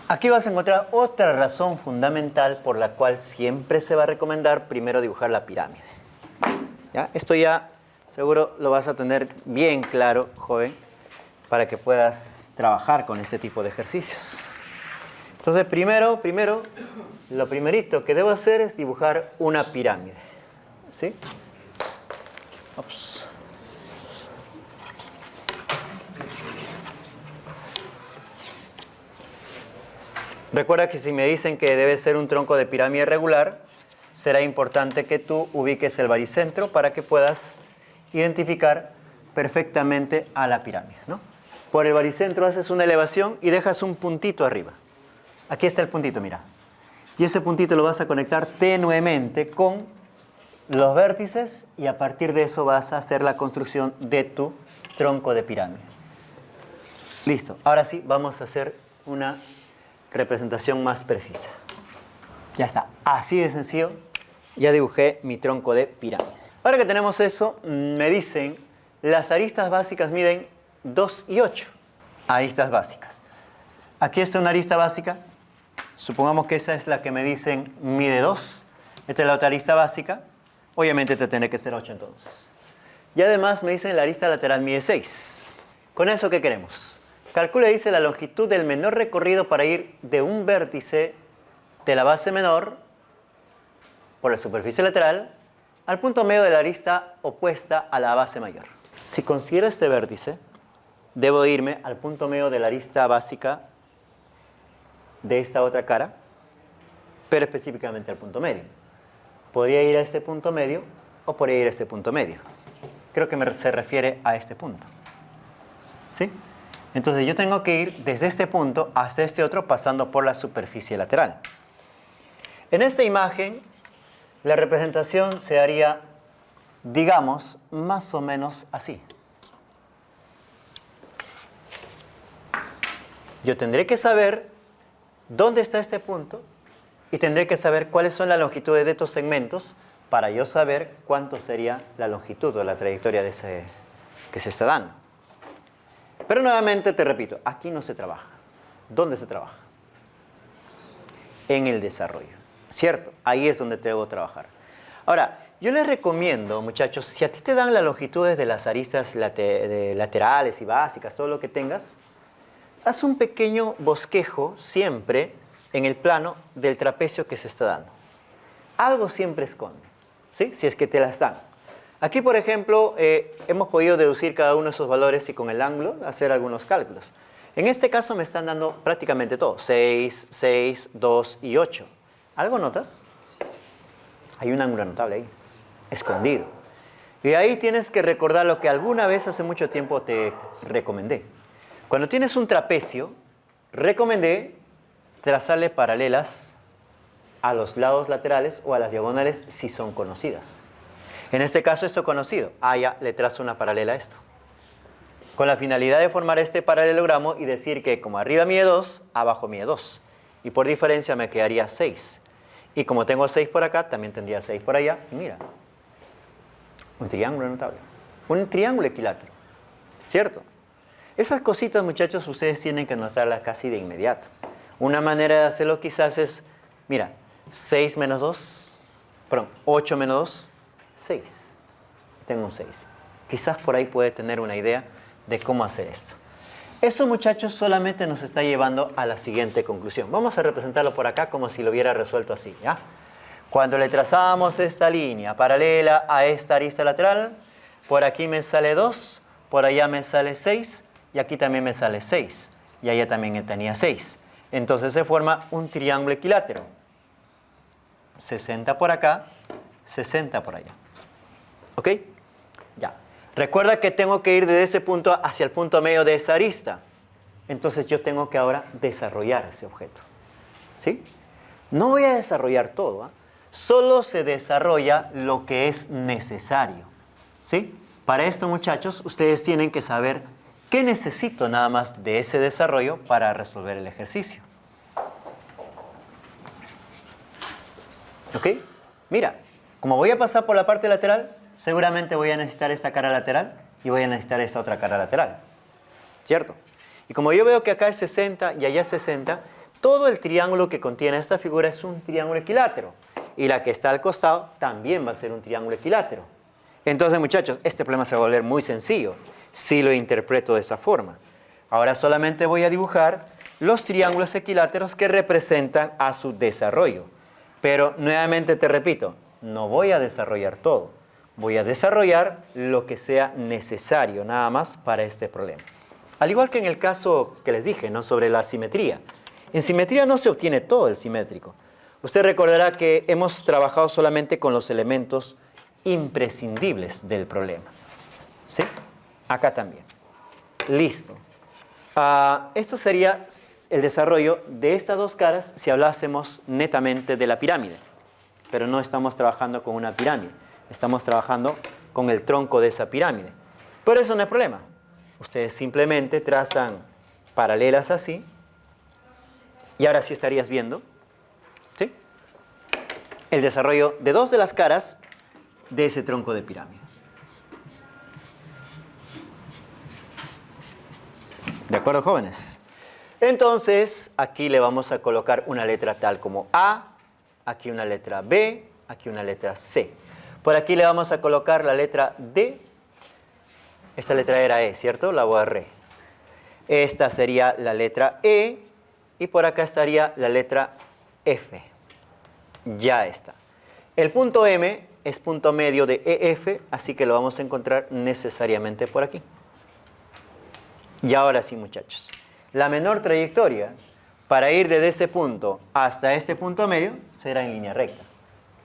Aquí vas a encontrar otra razón fundamental por la cual siempre se va a recomendar primero dibujar la pirámide. ¿Ya? Esto ya seguro lo vas a tener bien claro, joven, para que puedas trabajar con este tipo de ejercicios. Entonces, primero, lo primerito que debo hacer es dibujar una pirámide. ¿Sí? Ups. Recuerda que si me dicen que debe ser un tronco de pirámide regular, será importante que tú ubiques el baricentro para que puedas identificar perfectamente a la pirámide, ¿no? Por el baricentro haces una elevación y dejas un puntito arriba. Aquí está el puntito, mira. Y ese puntito lo vas a conectar tenuemente con los vértices y a partir de eso vas a hacer la construcción de tu tronco de pirámide. Listo. Ahora sí, vamos a hacer una representación más precisa. Ya está. Así de sencillo. Ya dibujé mi tronco de pirámide. Ahora que tenemos eso, me dicen, las aristas básicas miden 2 y 8. Aristas básicas. Aquí está una arista básica. Supongamos que esa es la que me dicen mide 2. Esta es la otra arista básica. Obviamente te tendré que ser 8 entonces. Y además me dicen la arista lateral mide 6. ¿Con eso qué queremos? Calcule, dice, la longitud del menor recorrido para ir de un vértice de la base menor por la superficie lateral al punto medio de la arista opuesta a la base mayor. Si considero este vértice, debo irme al punto medio de la arista básica de esta otra cara, pero específicamente al punto medio. Podría ir a este punto medio o podría ir a este punto medio. Creo que se refiere a este punto. ¿Sí? Entonces yo tengo que ir desde este punto hasta este otro pasando por la superficie lateral. En esta imagen, la representación se haría, digamos, más o menos así. Yo tendré que saber dónde está este punto y tendré que saber cuáles son las longitudes de estos segmentos para yo saber cuánto sería la longitud o la trayectoria de ese que se está dando. Pero nuevamente te repito, aquí no se trabaja. ¿Dónde se trabaja? En el desarrollo, ¿cierto? Ahí es donde debo trabajar. Ahora, yo les recomiendo, muchachos, si a ti te dan las longitudes de las aristas laterales y básicas, todo lo que tengas, haz un pequeño bosquejo siempre en el plano del trapecio que se está dando. Algo siempre esconde, ¿sí? Si es que te las dan. Aquí, por ejemplo, hemos podido deducir cada uno de esos valores y con el ángulo hacer algunos cálculos. En este caso me están dando prácticamente todo. 6, 6, 2 y 8. ¿Algo notas? Hay un ángulo notable ahí, escondido. Y ahí tienes que recordar lo que alguna vez hace mucho tiempo te recomendé. Cuando tienes un trapecio, recomendé trazarle paralelas a los lados laterales o a las diagonales si son conocidas. En este caso esto es conocido. Ya le trazo una paralela a esto. Con la finalidad de formar este paralelogramo y decir que como arriba mide 2, abajo mide 2. Y por diferencia me quedaría 6. Y como tengo 6 por acá, también tendría 6 por allá. Y mira, un triángulo notable. Un triángulo equilátero. ¿Cierto? Esas cositas, muchachos, ustedes tienen que notarlas casi de inmediato. Una manera de hacerlo quizás es, mira, 6 menos 2, perdón, 8 menos 2, 6. Tengo un 6. Quizás por ahí puede tener una idea de cómo hacer esto. Eso, muchachos, solamente nos está llevando a la siguiente conclusión. Vamos a representarlo por acá como si lo hubiera resuelto así, ¿ya? Cuando le trazamos esta línea paralela a esta arista lateral, por aquí me sale 2, por allá me sale 6 y aquí también me sale 6. Y allá también tenía 6. Entonces se forma un triángulo equilátero. 60 por acá, 60 por allá. ¿Ok? Ya. Recuerda que tengo que ir desde ese punto hacia el punto medio de esa arista. Entonces yo tengo que ahora desarrollar ese objeto. ¿Sí? No voy a desarrollar todo, ¿eh? Solo se desarrolla lo que es necesario. ¿Sí? Para esto, muchachos, ustedes tienen que saber qué necesito nada más de ese desarrollo para resolver el ejercicio. ¿Ok? Mira, como voy a pasar por la parte lateral, seguramente voy a necesitar esta cara lateral y voy a necesitar esta otra cara lateral. ¿Cierto? Y como yo veo que acá es 60 y allá es 60, todo el triángulo que contiene esta figura es un triángulo equilátero. Y la que está al costado también va a ser un triángulo equilátero. Entonces, muchachos, este problema se va a volver muy sencillo si lo interpreto de esa forma. Ahora solamente voy a dibujar los triángulos equiláteros que representan a su desarrollo. Pero nuevamente te repito, no voy a desarrollar todo. Voy a desarrollar lo que sea necesario nada más para este problema. Al igual que en el caso que les dije, ¿no? Sobre la simetría. En simetría no se obtiene todo el simétrico. Usted recordará que hemos trabajado solamente con los elementos imprescindibles del problema. ¿Sí? Acá también. Listo. Esto sería el desarrollo de estas dos caras si hablásemos netamente de la pirámide. Pero no estamos trabajando con una pirámide. Estamos trabajando con el tronco de esa pirámide. Pero eso no es problema. Ustedes simplemente trazan paralelas así. Y ahora sí estarías viendo, ¿sí?, el desarrollo de dos de las caras de ese tronco de pirámide. ¿De acuerdo, jóvenes? Entonces, aquí le vamos a colocar una letra tal como A, aquí una letra B, aquí una letra C. Por aquí le vamos a colocar la letra D. Esta letra era E, ¿cierto? La borré. Esta sería la letra E y por acá estaría la letra F. Ya está. El punto M es punto medio de EF, así que lo vamos a encontrar necesariamente por aquí. Y ahora sí, muchachos, la menor trayectoria para ir desde este punto hasta este punto medio será en línea recta.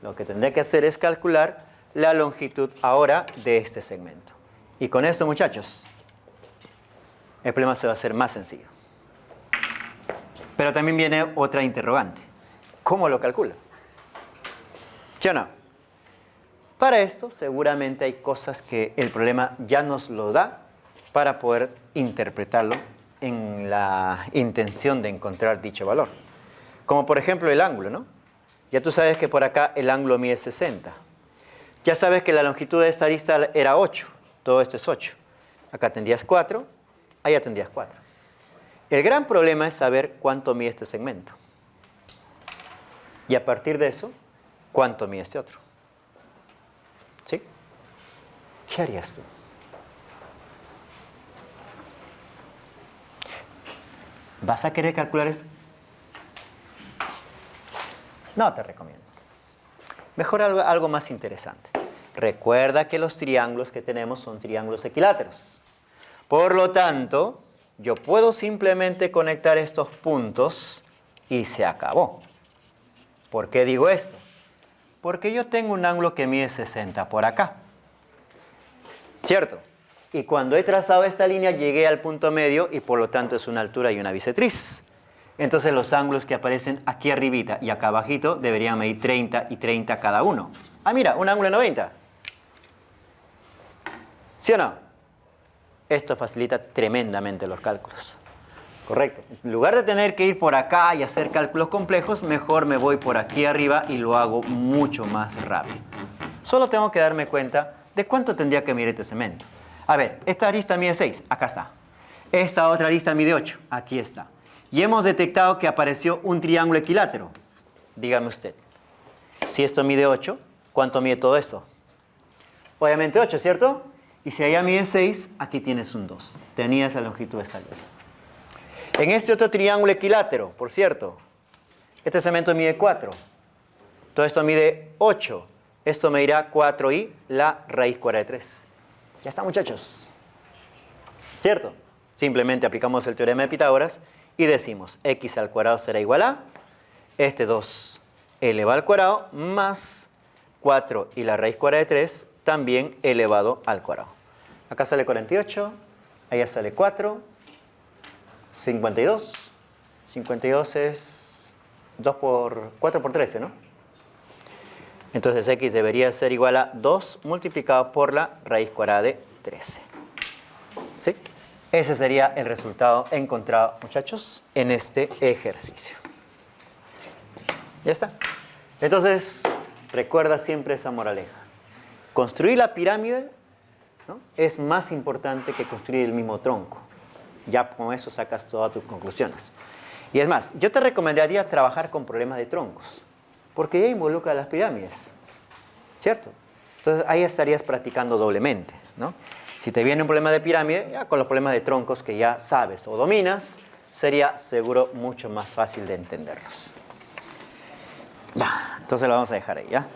Lo que tendré que hacer es calcular la longitud ahora de este segmento. Y con esto, muchachos, el problema se va a hacer más sencillo. Pero también viene otra interrogante. ¿Cómo lo calcula? ¿Sí o no? Para esto, seguramente hay cosas que el problema ya nos lo da para poder interpretarlo en la intención de encontrar dicho valor. Como por ejemplo el ángulo, ¿no? Ya tú sabes que por acá el ángulo mide 60. Ya sabes que la longitud de esta arista era 8. Todo esto es 8. Acá tendrías 4, allá tendrías 4. El gran problema es saber cuánto mide este segmento. Y a partir de eso, cuánto mide este otro. ¿Sí? ¿Qué harías tú? ¿Vas a querer calcular esto? No te recomiendo. Mejor algo más interesante. Recuerda que los triángulos que tenemos son triángulos equiláteros. Por lo tanto, yo puedo simplemente conectar estos puntos y se acabó. ¿Por qué digo esto? Porque yo tengo un ángulo que mide 60 por acá. ¿Cierto? Y cuando he trazado esta línea llegué al punto medio y por lo tanto es una altura y una bisectriz. Entonces los ángulos que aparecen aquí arribita y acá abajito deberían medir 30 y 30 cada uno. Ah, mira, un ángulo de 90. ¿Sí o no? Esto facilita tremendamente los cálculos. Correcto. En lugar de tener que ir por acá y hacer cálculos complejos, mejor me voy por aquí arriba y lo hago mucho más rápido. Solo tengo que darme cuenta de cuánto tendría que medir este cemento. A ver, esta arista mide 6, acá está. Esta otra arista mide 8, aquí está. Y hemos detectado que apareció un triángulo equilátero. Dígame usted, si esto mide 8, ¿cuánto mide todo esto? Obviamente 8, ¿cierto? Y si allá mide 6, aquí tienes un 2. Tenías la longitud de esta línea. En este otro triángulo equilátero, por cierto, este cemento mide 4. Todo esto mide 8. Esto medirá 4 y la raíz cuadrada de 3. Ya está, muchachos. ¿Cierto? Simplemente aplicamos el teorema de Pitágoras y decimos x al cuadrado será igual a este 2 elevado al cuadrado más 4 y la raíz cuadrada de 3 también elevado al cuadrado. Acá sale 48, allá sale 4, 52. 52 es 4 por 13, ¿no? Entonces x debería ser igual a 2 multiplicado por la raíz cuadrada de 13. ¿Sí? Ese sería el resultado encontrado, muchachos, en este ejercicio. Ya está. Entonces, recuerda siempre esa moraleja. Construir la pirámide, ¿no?, es más importante que construir el mismo tronco. Ya con eso sacas todas tus conclusiones. Y es más, yo te recomendaría trabajar con problemas de troncos, porque ya involucra las pirámides, ¿cierto? Entonces ahí estarías practicando doblemente, ¿no? Si te viene un problema de pirámide, ya con los problemas de troncos que ya sabes o dominas, sería seguro mucho más fácil de entenderlos. Ya, entonces lo vamos a dejar ahí, ¿ya?